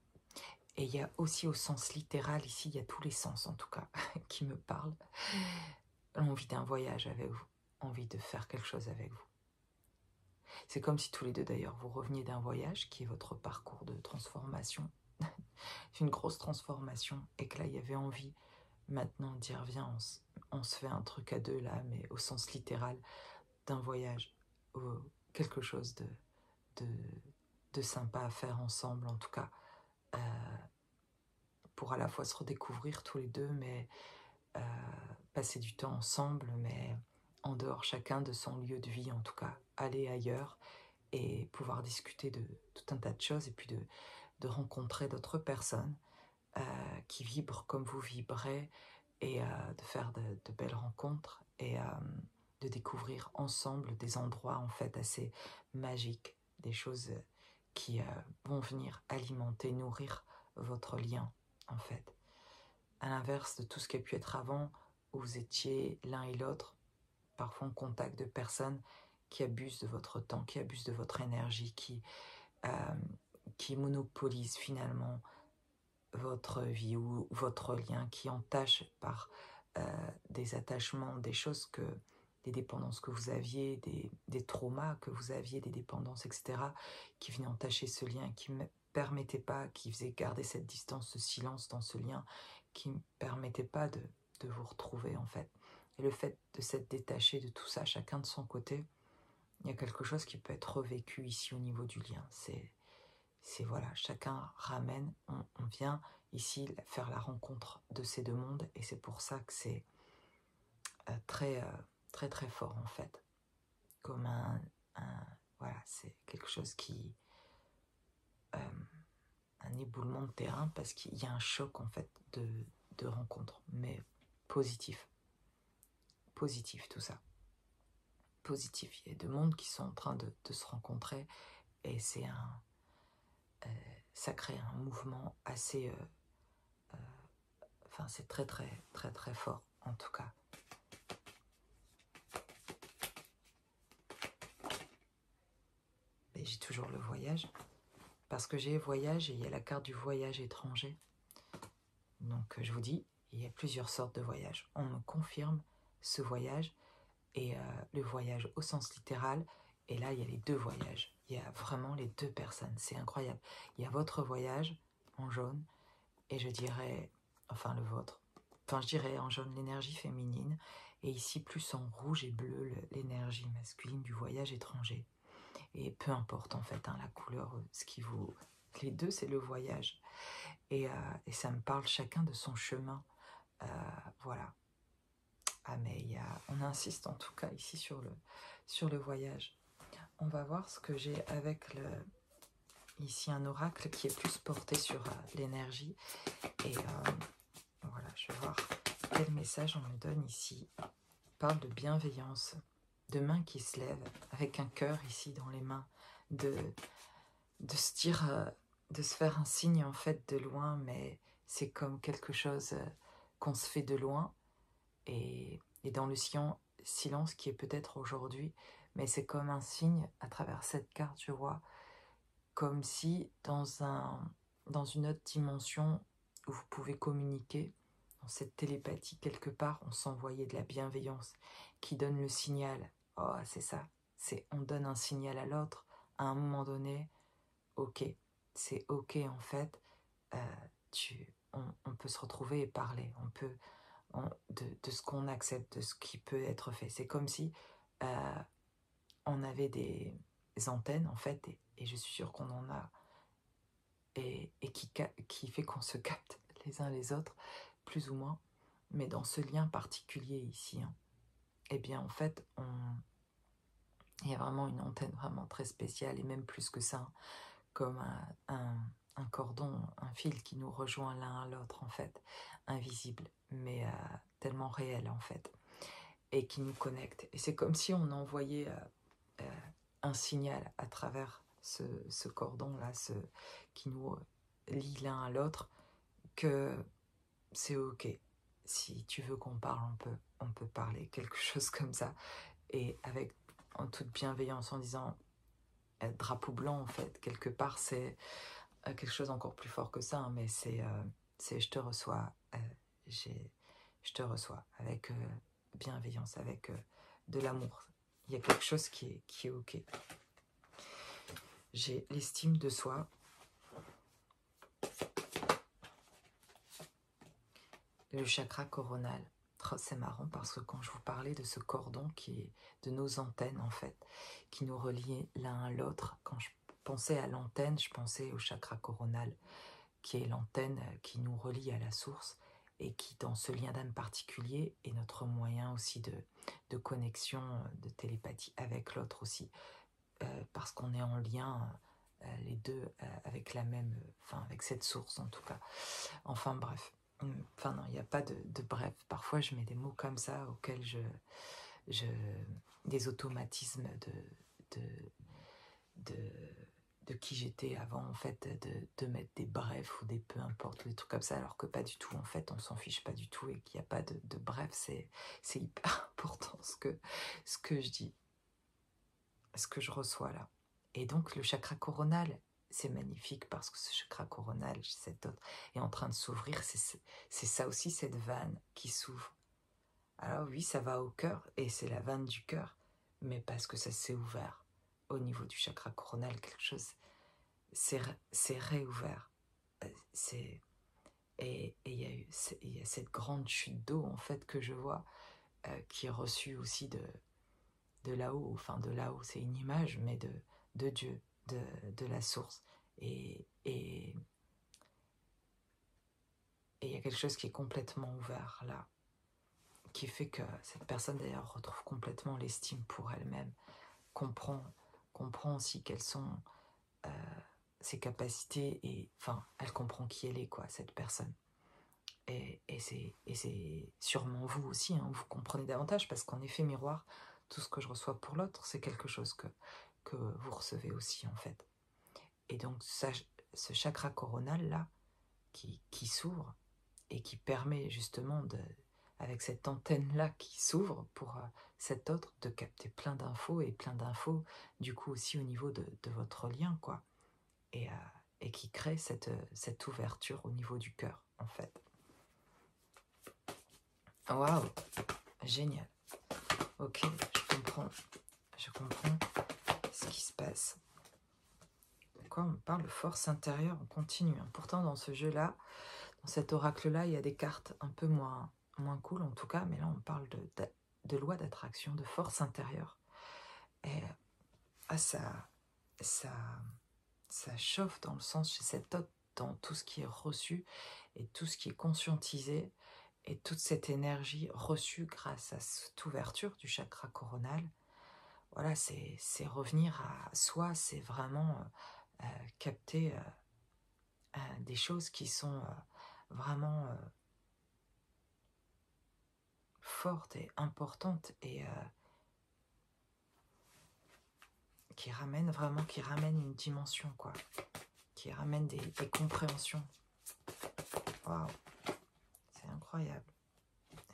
Et il y a aussi au sens littéral, ici, il y a tous les sens en tout cas qui me parlent. Envie d'un voyage avec vous, envie de faire quelque chose avec vous. C'est comme si tous les deux d'ailleurs vous reveniez d'un voyage qui est votre parcours de transformation. C'est une grosse transformation et que là il y avait envie maintenant de dire viens on se fait un truc à deux là, mais au sens littéral d'un voyage, quelque chose de sympa à faire ensemble en tout cas, pour à la fois se redécouvrir tous les deux, mais passer du temps ensemble, mais en dehors chacun de son lieu de vie en tout cas, aller ailleurs et pouvoir discuter de tout un tas de choses et puis de rencontrer d'autres personnes qui vibrent comme vous vibrez et de faire de belles rencontres et de découvrir ensemble des endroits en fait assez magiques, des choses qui vont venir alimenter, nourrir votre lien en fait. À l'inverse de tout ce qui a pu être avant, où vous étiez l'un et l'autre, parfois en contact de personnes qui abusent de votre temps, qui abusent de votre énergie, qui monopolisent finalement votre vie ou votre lien, qui entachent par des attachements, des choses des dépendances que vous aviez, des traumas que vous aviez, des dépendances, etc., qui venaient entacher ce lien, qui ne permettaient pas, qui faisaient garder cette distance, ce silence dans ce lien, qui ne permettait pas de vous retrouver en fait. Et le fait de s'être détaché de tout ça, chacun de son côté, il y a quelque chose qui peut être revécu ici au niveau du lien. C'est voilà, chacun ramène, on vient ici faire la rencontre de ces deux mondes et c'est pour ça que c'est très fort en fait. Comme voilà, c'est quelque chose qui un éboulement de terrain parce qu'il y a un choc en fait de rencontre, mais positif tout ça, positif. Il y a deux mondes qui sont en train de se rencontrer et c'est ça crée un mouvement assez enfin c'est très fort en tout cas. Et j'ai toujours le voyage parce que j'ai voyage et il y a la carte du voyage étranger. Donc je vous dis, il y a plusieurs sortes de voyages. On me confirme ce voyage et le voyage au sens littéral. Et là, il y a les deux voyages. Il y a vraiment les deux personnes. C'est incroyable. Il y a votre voyage en jaune et je dirais, enfin le vôtre, enfin je dirais en jaune l'énergie féminine et ici plus en rouge et bleu l'énergie masculine du voyage étranger. Et peu importe en fait la couleur, ce qui vous... Les deux c'est le voyage. Et ça me parle chacun de son chemin. Voilà. Ah mais on insiste en tout cas ici sur le voyage. On va voir ce que j'ai avec ici un oracle qui est plus porté sur l'énergie. Et voilà, je vais voir quel message on me donne ici. On parle de bienveillance, de mains qui se lèvent, avec un cœur ici dans les mains, de se dire, de se faire un signe en fait de loin, mais c'est comme quelque chose qu'on se fait de loin, et dans le silence qui est peut-être aujourd'hui, mais c'est comme un signe à travers cette carte, je vois, comme si dans une autre dimension où vous pouvez communiquer, dans cette télépathie quelque part, on s'envoyait de la bienveillance qui donne le signal. Oh, c'est ça, on donne un signal à l'autre à un moment donné. Ok, c'est ok en fait, on peut se retrouver et parler, de ce qu'on accepte, de ce qui peut être fait. C'est comme si on avait des antennes en fait, et je suis sûre qu'on en a, et qui fait qu'on se capte les uns les autres, plus ou moins, mais dans ce lien particulier ici, hein, eh bien en fait, il y a vraiment une antenne vraiment très spéciale, et même plus que ça, hein, comme un cordon, un fil qui nous rejoint l'un à l'autre, en fait, invisible, mais tellement réel, en fait, et qui nous connecte. Et c'est comme si on envoyait un signal à travers ce cordon-là, qui nous lie l'un à l'autre, que c'est ok. Si tu veux qu'on parle, on peut parler, quelque chose comme ça, et avec en toute bienveillance, en disant drapeau blanc, en fait, quelque part, c'est quelque chose encore plus fort que ça, hein, mais c'est je te reçois, je te reçois avec bienveillance, avec de l'amour. Il y a quelque chose qui est ok. J'ai l'estime de soi. Le chakra coronal. Oh, c'est marrant parce que quand je vous parlais de ce cordon qui est de nos antennes, en fait, qui nous relient l'un à l'autre, quand je pensais à l'antenne, je pensais au chakra coronal, qui est l'antenne qui nous relie à la source, et qui, dans ce lien d'âme particulier, est notre moyen aussi de connexion, de télépathie avec l'autre aussi, parce qu'on est en lien les deux avec la même, enfin avec cette source en tout cas. Enfin bref, enfin non, il n'y a pas de bref. Parfois je mets des mots comme ça auxquels des automatismes de qui j'étais avant, en fait, de mettre des brefs ou des peu importe, ou des trucs comme ça, alors que pas du tout, en fait, on s'en fiche pas du tout, et qu'il n'y a pas de bref. C'est hyper important ce que je dis, ce que je reçois là. Et donc le chakra coronal, c'est magnifique parce que ce chakra coronal, cet autre, est en train de s'ouvrir. C'est ça aussi, cette vanne qui s'ouvre. Alors oui, ça va au cœur, et c'est la vanne du cœur, mais parce que ça s'est ouvert au niveau du chakra coronal, quelque chose, c'est réouvert. Et il y a cette grande chute d'eau, en fait, que je vois, qui est reçue aussi de là-haut. Enfin, de là-haut, c'est une image, mais de Dieu, de la source. Et il y a quelque chose qui est complètement ouvert là, qui fait que cette personne d'ailleurs retrouve complètement l'estime pour elle-même, comprend aussi quelles sont ses capacités, et enfin elle comprend qui elle est, quoi, cette personne. Et c'est sûrement vous aussi, hein, vous comprenez davantage, parce qu'en effet miroir, tout ce que je reçois pour l'autre, c'est quelque chose que vous recevez aussi, en fait. Et donc ce chakra coronal là qui s'ouvre, et qui permet justement avec cette antenne là qui s'ouvre pour cet autre, de capter plein d'infos, et plein d'infos du coup aussi au niveau de votre lien, quoi, et qui crée cette ouverture au niveau du cœur, en fait. Waouh, génial. Ok, je comprends ce qui se passe. Pourquoi on parle de force intérieure, on continue, hein. Pourtant dans ce jeu là, dans cet oracle là, il y a des cartes un peu moins cool en tout cas, mais là on parle de loi d'attraction, de force intérieure. Et ça chauffe dans le sens chez cet autre, dans tout ce qui est reçu et tout ce qui est conscientisé, et toute cette énergie reçue grâce à cette ouverture du chakra coronal. Voilà, c'est revenir à soi, c'est vraiment capter des choses qui sont vraiment fortes et importantes, et qui ramènent une dimension, quoi, qui ramènent des compréhensions. Waouh, c'est incroyable.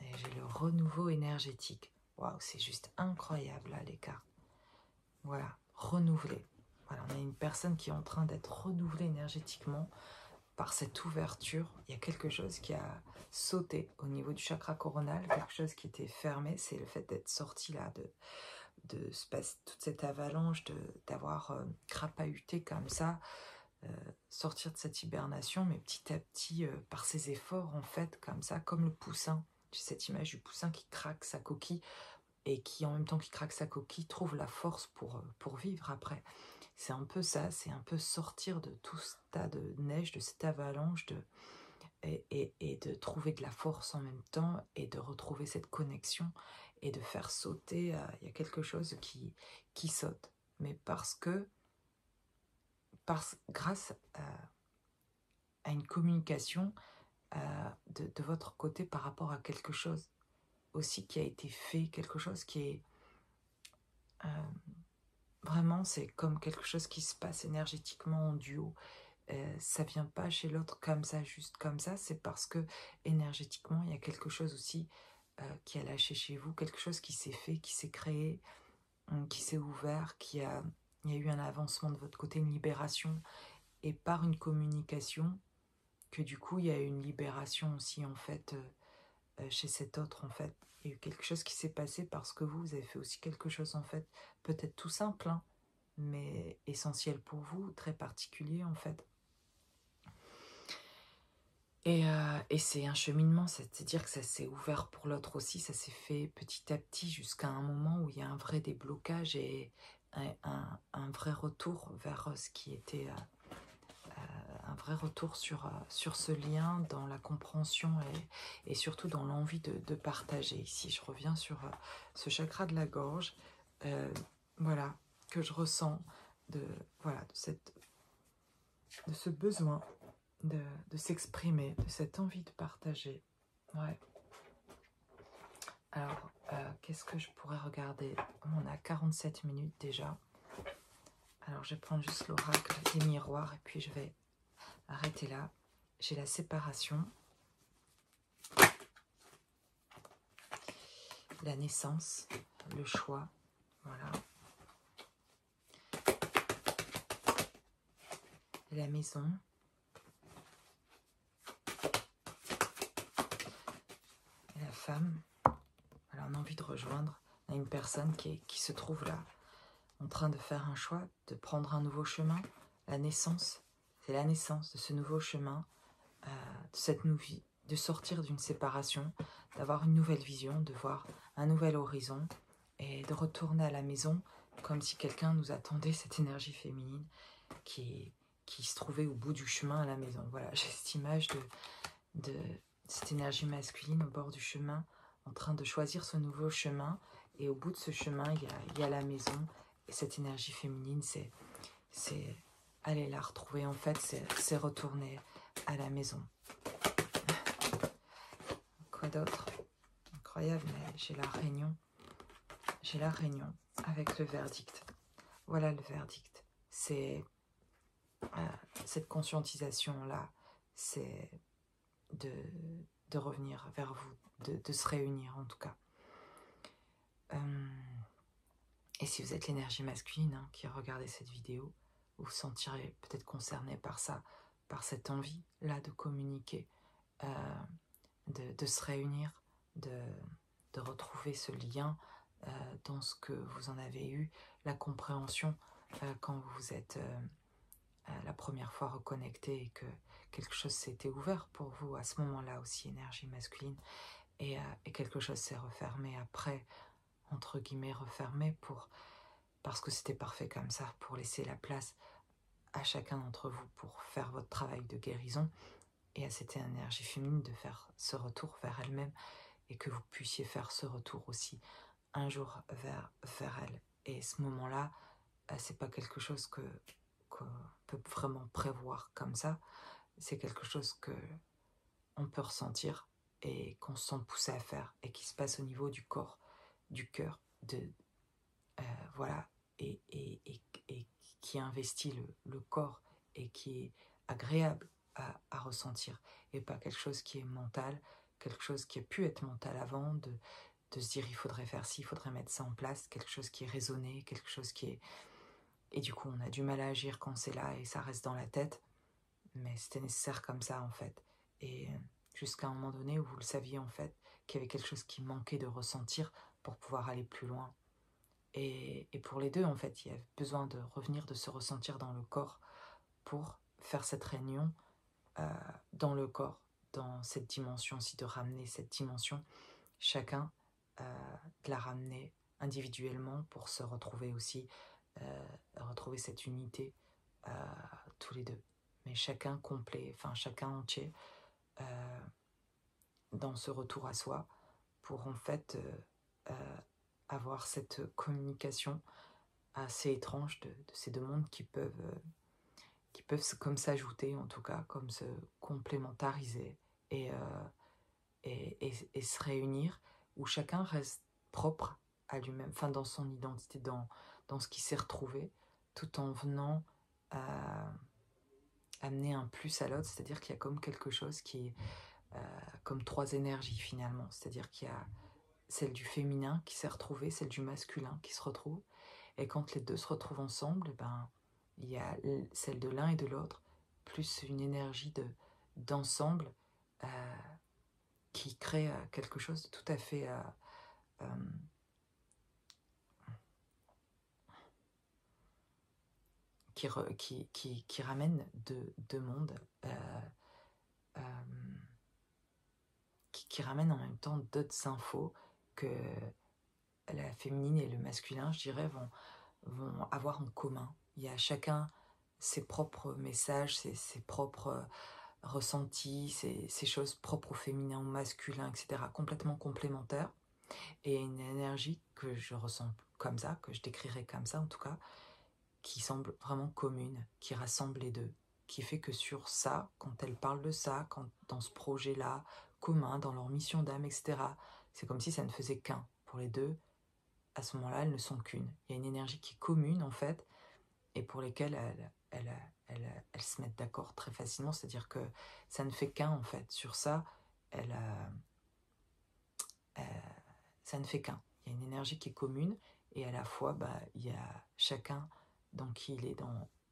Et j'ai le renouveau énergétique. Waouh, c'est juste incroyable là les cartes. Voilà, renouveler. Voilà, on a une personne qui est en train d'être renouvelée énergétiquement par cette ouverture. Il y a quelque chose qui a sauté au niveau du chakra coronal, quelque chose qui était fermé. C'est le fait d'être sorti là de toute cette avalanche, d'avoir crapahuté comme ça, sortir de cette hibernation, mais petit à petit, par ses efforts en fait, comme ça, comme le poussin. J'ai cette image du poussin qui craque sa coquille et qui, en même temps qu'il craque sa coquille, trouve la force pour vivre après. C'est un peu ça, c'est un peu sortir de tout ce tas de neige, de cette avalanche, et de trouver de la force en même temps, et de retrouver cette connexion, et de faire sauter, il y a quelque chose qui saute. Mais grâce à une communication de votre côté par rapport à quelque chose aussi qui a été fait, quelque chose qui est... vraiment, c'est comme quelque chose qui se passe énergétiquement en duo. Ça vient pas chez l'autre comme ça, juste comme ça. C'est parce que énergétiquement, il y a quelque chose aussi qui a lâché chez vous, quelque chose qui s'est fait, qui s'est créé, qui s'est ouvert, il y a eu un avancement de votre côté, une libération, et par une communication, que du coup, il y a eu une libération aussi, en fait, chez cet autre, en fait. Il y a eu quelque chose qui s'est passé parce que vous avez fait aussi quelque chose, en fait, peut-être tout simple, hein, mais essentiel pour vous, très particulier, en fait. Et c'est un cheminement, c'est-à-dire que ça s'est ouvert pour l'autre aussi, ça s'est fait petit à petit jusqu'à un moment où il y a un vrai déblocage et un vrai retour vers ce qui était... un vrai retour sur ce lien, dans la compréhension et surtout dans l'envie de partager. Ici, je reviens sur ce chakra de la gorge, voilà, que je ressens voilà, de ce besoin de s'exprimer, de cette envie de partager. Ouais. Alors, qu'est-ce que je pourrais regarder? On a 47 minutes déjà. Alors, je vais prendre juste l'oracle des miroirs et puis je vais arrêter là. J'ai la séparation, la naissance, le choix, voilà. La maison, et la femme. Voilà, on a envie de rejoindre. On a une personne qui se trouve là, en train de faire un choix, de prendre un nouveau chemin. La naissance, c'est la naissance de ce nouveau chemin, de cette nouvelle vie, de sortir d'une séparation, d'avoir une nouvelle vision, de voir un nouvel horizon et de retourner à la maison comme si quelqu'un nous attendait, cette énergie féminine qui se trouvait au bout du chemin à la maison. Voilà, j'ai cette image de cette énergie masculine au bord du chemin, en train de choisir ce nouveau chemin, et au bout de ce chemin, il y a la maison, et cette énergie féminine, c'est aller la retrouver, en fait, c'est retourner à la maison. Quoi d'autre? Incroyable, mais j'ai la réunion avec le verdict. Voilà le verdict. C'est cette conscientisation-là, c'est de revenir vers vous, de se réunir en tout cas. Et si vous êtes l'énergie masculine hein, qui regardez cette vidéo, vous vous sentirez peut-être concerné par ça, par cette envie-là de communiquer, de se réunir, de retrouver ce lien dans ce que vous en avez eu, la compréhension quand vous vous êtes la première fois reconnecté et que quelque chose s'était ouvert pour vous à ce moment-là aussi, énergie masculine, et quelque chose s'est refermé après, entre guillemets refermé, parce que c'était parfait comme ça, pour laisser la place à chacun d'entre vous pour faire votre travail de guérison, et à cette énergie féminine de faire ce retour vers elle-même, et que vous puissiez faire ce retour aussi un jour vers elle. Et ce moment-là, c'est pas quelque chose qu'on peut vraiment prévoir comme ça, c'est quelque chose que on peut ressentir et qu'on se sent poussé à faire, et qui se passe au niveau du corps, du cœur, voilà, et qui investit le corps, et qui est agréable à ressentir, et pas quelque chose qui est mental, quelque chose qui a pu être mental avant, de se dire il faudrait faire ci, il faudrait mettre ça en place, quelque chose qui est raisonné, quelque chose qui est... Et du coup, on a du mal à agir quand c'est là et ça reste dans la tête, mais c'était nécessaire comme ça en fait. Et jusqu'à un moment donné où vous le saviez en fait, qu'il y avait quelque chose qui manquait de ressentir pour pouvoir aller plus loin. Et pour les deux, en fait, il y a besoin de revenir, de se ressentir dans le corps pour faire cette réunion dans le corps, dans cette dimension aussi, de ramener cette dimension, chacun de la ramener individuellement pour se retrouver aussi, retrouver cette unité tous les deux. Mais chacun complet, enfin chacun entier dans ce retour à soi pour en fait avoir cette communication assez étrange de ces deux mondes qui peuvent comme s'ajouter, en tout cas, comme se complémentariser et, et se réunir, où chacun reste propre à lui-même, enfin dans son identité, dans ce qui s'est retrouvé, tout en venant amener un plus à l'autre, c'est-à-dire qu'il y a comme quelque chose qui est comme trois énergies finalement, c'est-à-dire qu'il y a celle du féminin qui s'est retrouvée, celle du masculin qui se retrouve, et quand les deux se retrouvent ensemble, ben, il y a celle de l'un et de l'autre, plus une énergie d'ensemble qui crée quelque chose de tout à fait qui ramène deux mondes, qui ramène en même temps d'autres infos que la féminine et le masculin, je dirais, vont avoir en commun. Il y a chacun ses propres messages, ses propres ressentis, ces choses propres au féminin, au masculin, etc., complètement complémentaires, et une énergie que je ressens comme ça, que je décrirais comme ça en tout cas, qui semble vraiment commune, qui rassemble les deux, qui fait que sur ça, quand elles parlent de ça, quand dans ce projet-là, commun, dans leur mission d'âme, etc., c'est comme si ça ne faisait qu'un. Pour les deux, à ce moment-là, elles ne sont qu'une. Il y a une énergie qui est commune, en fait, et pour lesquelles elles se mettent d'accord très facilement, c'est-à-dire que ça ne fait qu'un, en fait. Sur ça, ça ne fait qu'un. Il y a une énergie qui est commune, et à la fois, bah, il y a chacun dans qui il est,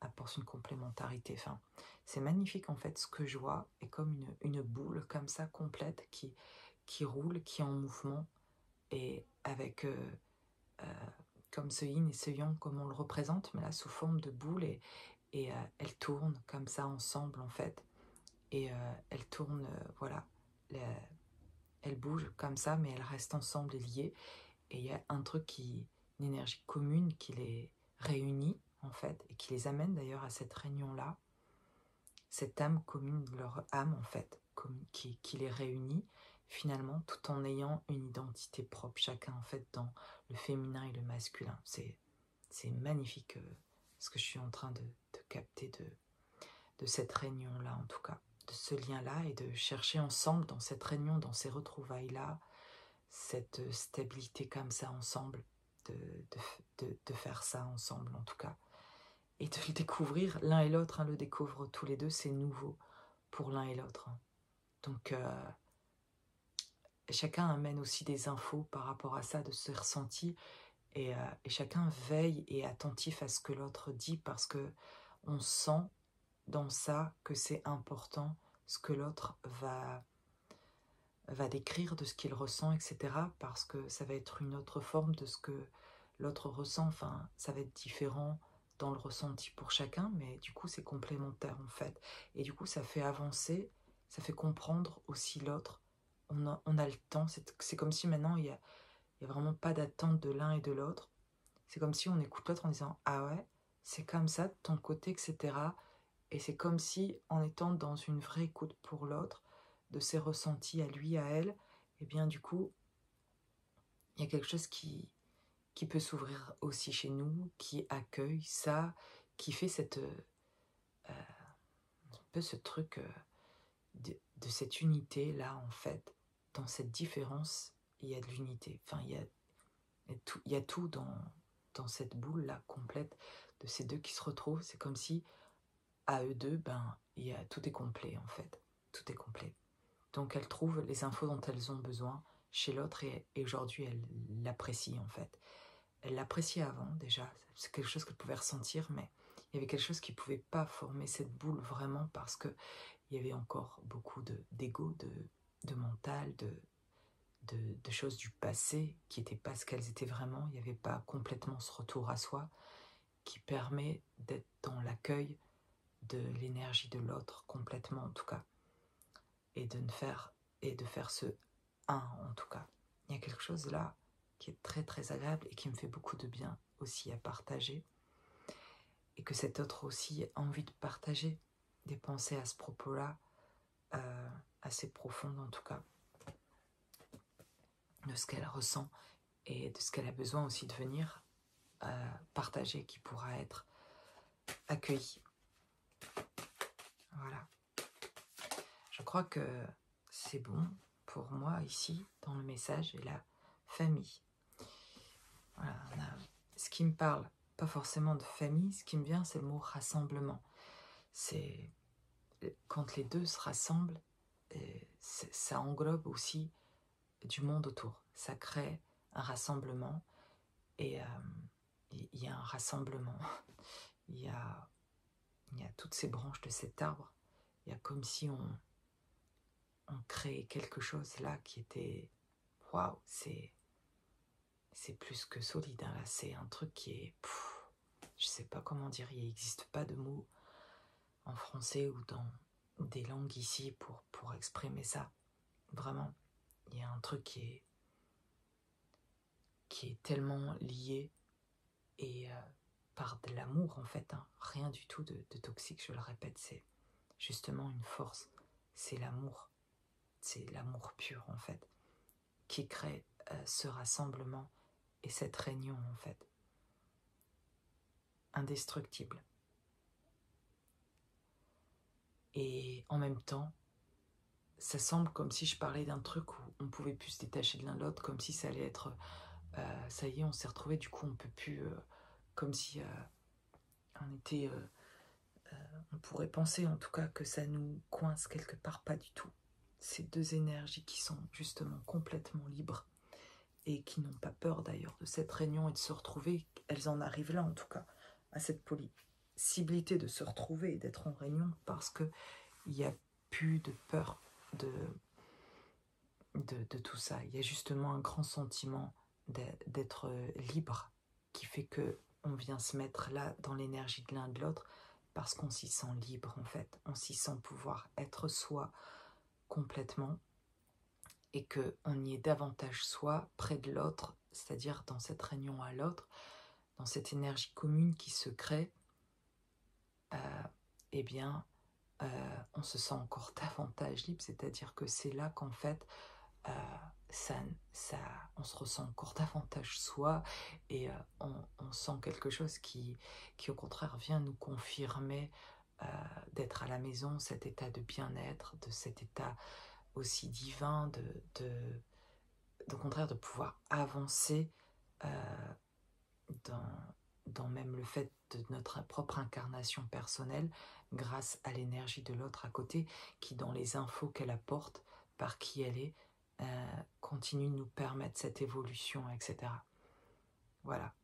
apporte une complémentarité. Enfin, c'est magnifique, en fait, ce que je vois est comme une boule, comme ça, complète, qui roule, qui est en mouvement, et avec... comme ce yin et ce yang, comme on le représente, mais là sous forme de boule, et elles tournent comme ça ensemble en fait, et elles tournent, voilà, elles bougent comme ça, mais elles restent ensemble et liées, et il y a un truc une énergie commune qui les réunit en fait, et qui les amène d'ailleurs à cette réunion-là, cette âme commune, leur âme en fait, qui les réunit finalement, tout en ayant une identité propre, chacun en fait dans le féminin et le masculin. C'est magnifique ce que je suis en train de capter de cette réunion-là en tout cas, de ce lien-là, et de chercher ensemble dans cette réunion, dans ces retrouvailles-là, cette stabilité comme ça ensemble, de faire ça ensemble en tout cas, et de le découvrir l'un et l'autre, hein, le découvrent tous les deux, c'est nouveau pour l'un et l'autre. Hein. Donc chacun amène aussi des infos par rapport à ça, de ce ressenti, et chacun veille et est attentif à ce que l'autre dit, parce que on sent dans ça que c'est important, ce que l'autre va décrire de ce qu'il ressent, etc., parce que ça va être une autre forme de ce que l'autre ressent, enfin, ça va être différent dans le ressenti pour chacun, mais du coup, c'est complémentaire, en fait. Et du coup, ça fait avancer, ça fait comprendre aussi l'autre. On a le temps, c'est comme si maintenant, il y a vraiment pas d'attente de l'un et de l'autre. C'est comme si on écoute l'autre en disant « Ah ouais, c'est comme ça de ton côté, etc. » Et c'est comme si, en étant dans une vraie écoute pour l'autre, de ses ressentis à lui, à elle, et bien du coup, il y a quelque chose qui peut s'ouvrir aussi chez nous, qui accueille ça, qui fait un peu ce truc de cette unité-là, en fait. Dans cette différence, il y a de l'unité. Enfin, il y a tout dans cette boule-là complète de ces deux qui se retrouvent. C'est comme si, à eux deux, ben, tout est complet en fait, tout est complet. Donc elles trouvent les infos dont elles ont besoin chez l'autre et aujourd'hui elles l'apprécient en fait. Elles l'appréciaient avant déjà, c'est quelque chose qu'elles pouvaient ressentir, mais il y avait quelque chose qui ne pouvait pas former cette boule vraiment parce qu'il y avait encore beaucoup d'ego, de mental, de choses du passé qui n'étaient pas ce qu'elles étaient vraiment. Il n'y avait pas complètement ce retour à soi qui permet d'être dans l'accueil de l'énergie de l'autre complètement en tout cas et de faire ce un en tout cas. Il y a quelque chose là qui est très très agréable et qui me fait beaucoup de bien aussi à partager et que cet autre aussi a envie de partager des pensées à ce propos-là assez profondes en tout cas de ce qu'elle ressent et de ce qu'elle a besoin aussi de venir partager qui pourra être accueilli. Voilà. Je crois que c'est bon pour moi ici dans le message et la famille. Voilà, ce qui me parle, pas forcément de famille, ce qui me vient c'est le mot rassemblement. C'est quand les deux se rassemblent, ça englobe aussi du monde autour. Ça crée un rassemblement et il y a un rassemblement. Il y a toutes ces branches de cet arbre. Il y a comme si on créait quelque chose là qui était... Waouh, c'est plus que solide. Hein, là, c'est un truc qui est... je sais pas comment dire, il n'existe pas de mots en français ou dans des langues ici pour exprimer ça. Vraiment, il y a un truc qui est tellement lié et par de l'amour en fait. Hein. Rien du tout de toxique, je le répète, c'est justement une force. C'est l'amour pur en fait, qui crée ce rassemblement et cette réunion en fait. Indestructible. Et en même temps, ça semble comme si je parlais d'un truc où on pouvait plus se détacher de l'un de l'autre, comme si ça allait être... ça y est, on s'est retrouvés, du coup on peut plus... comme si on était... on pourrait penser en tout cas que ça nous coince quelque part, pas du tout. Ces deux énergies qui sont justement complètement libres et qui n'ont pas peur d'ailleurs de cette réunion et de se retrouver, elles en arrivent là en tout cas, à cette possibilité de se retrouver et d'être en réunion parce qu'il n'y a plus de peur de tout ça. Il y a justement un grand sentiment d'être libre qui fait que on vient se mettre là dans l'énergie de l'un de l'autre parce qu'on s'y sent libre en fait. On s'y sent pouvoir être soi complètement et qu'on y est davantage soi près de l'autre, c'est-à-dire dans cette réunion à l'autre, dans cette énergie commune qui se crée, eh bien, on se sent encore davantage libre, c'est-à-dire que c'est là qu'en fait, on se ressent encore davantage soi et on sent quelque chose qui au contraire vient nous confirmer d'être à la maison, cet état de bien-être, de cet état aussi divin, au contraire de pouvoir avancer dans même le fait de notre propre incarnation personnelle grâce à l'énergie de l'autre à côté qui dans les infos qu'elle apporte, par qui elle est, continue de nous permettre cette évolution, etc. Voilà,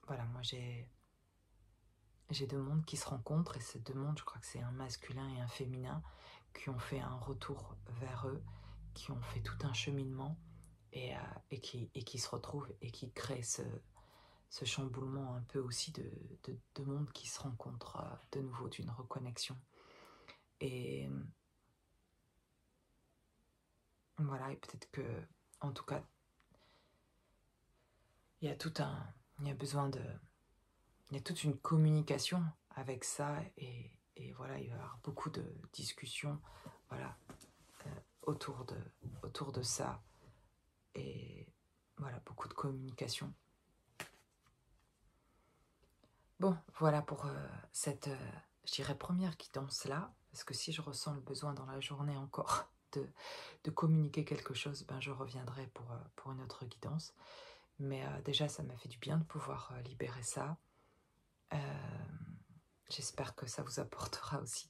moi j'ai deux mondes qui se rencontrent et ces deux mondes, je crois que c'est un masculin et un féminin qui ont fait un retour vers eux, qui ont fait tout un cheminement et qui se retrouvent et qui créent ce chamboulement un peu aussi de mondes qui se rencontrent de nouveau, d'une reconnexion. Et voilà, et peut-être que, en tout cas, il y a toute une communication avec ça, et voilà, il va y avoir beaucoup de discussions, voilà, autour de ça, et voilà, beaucoup de communication. Bon, voilà pour cette, je dirais, première guidance là, parce que si je ressens le besoin dans la journée encore de communiquer quelque chose, ben je reviendrai pour une autre guidance. Mais déjà, ça m'a fait du bien de pouvoir libérer ça. J'espère que ça vous apportera aussi.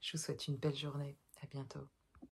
Je vous souhaite une belle journée. À bientôt.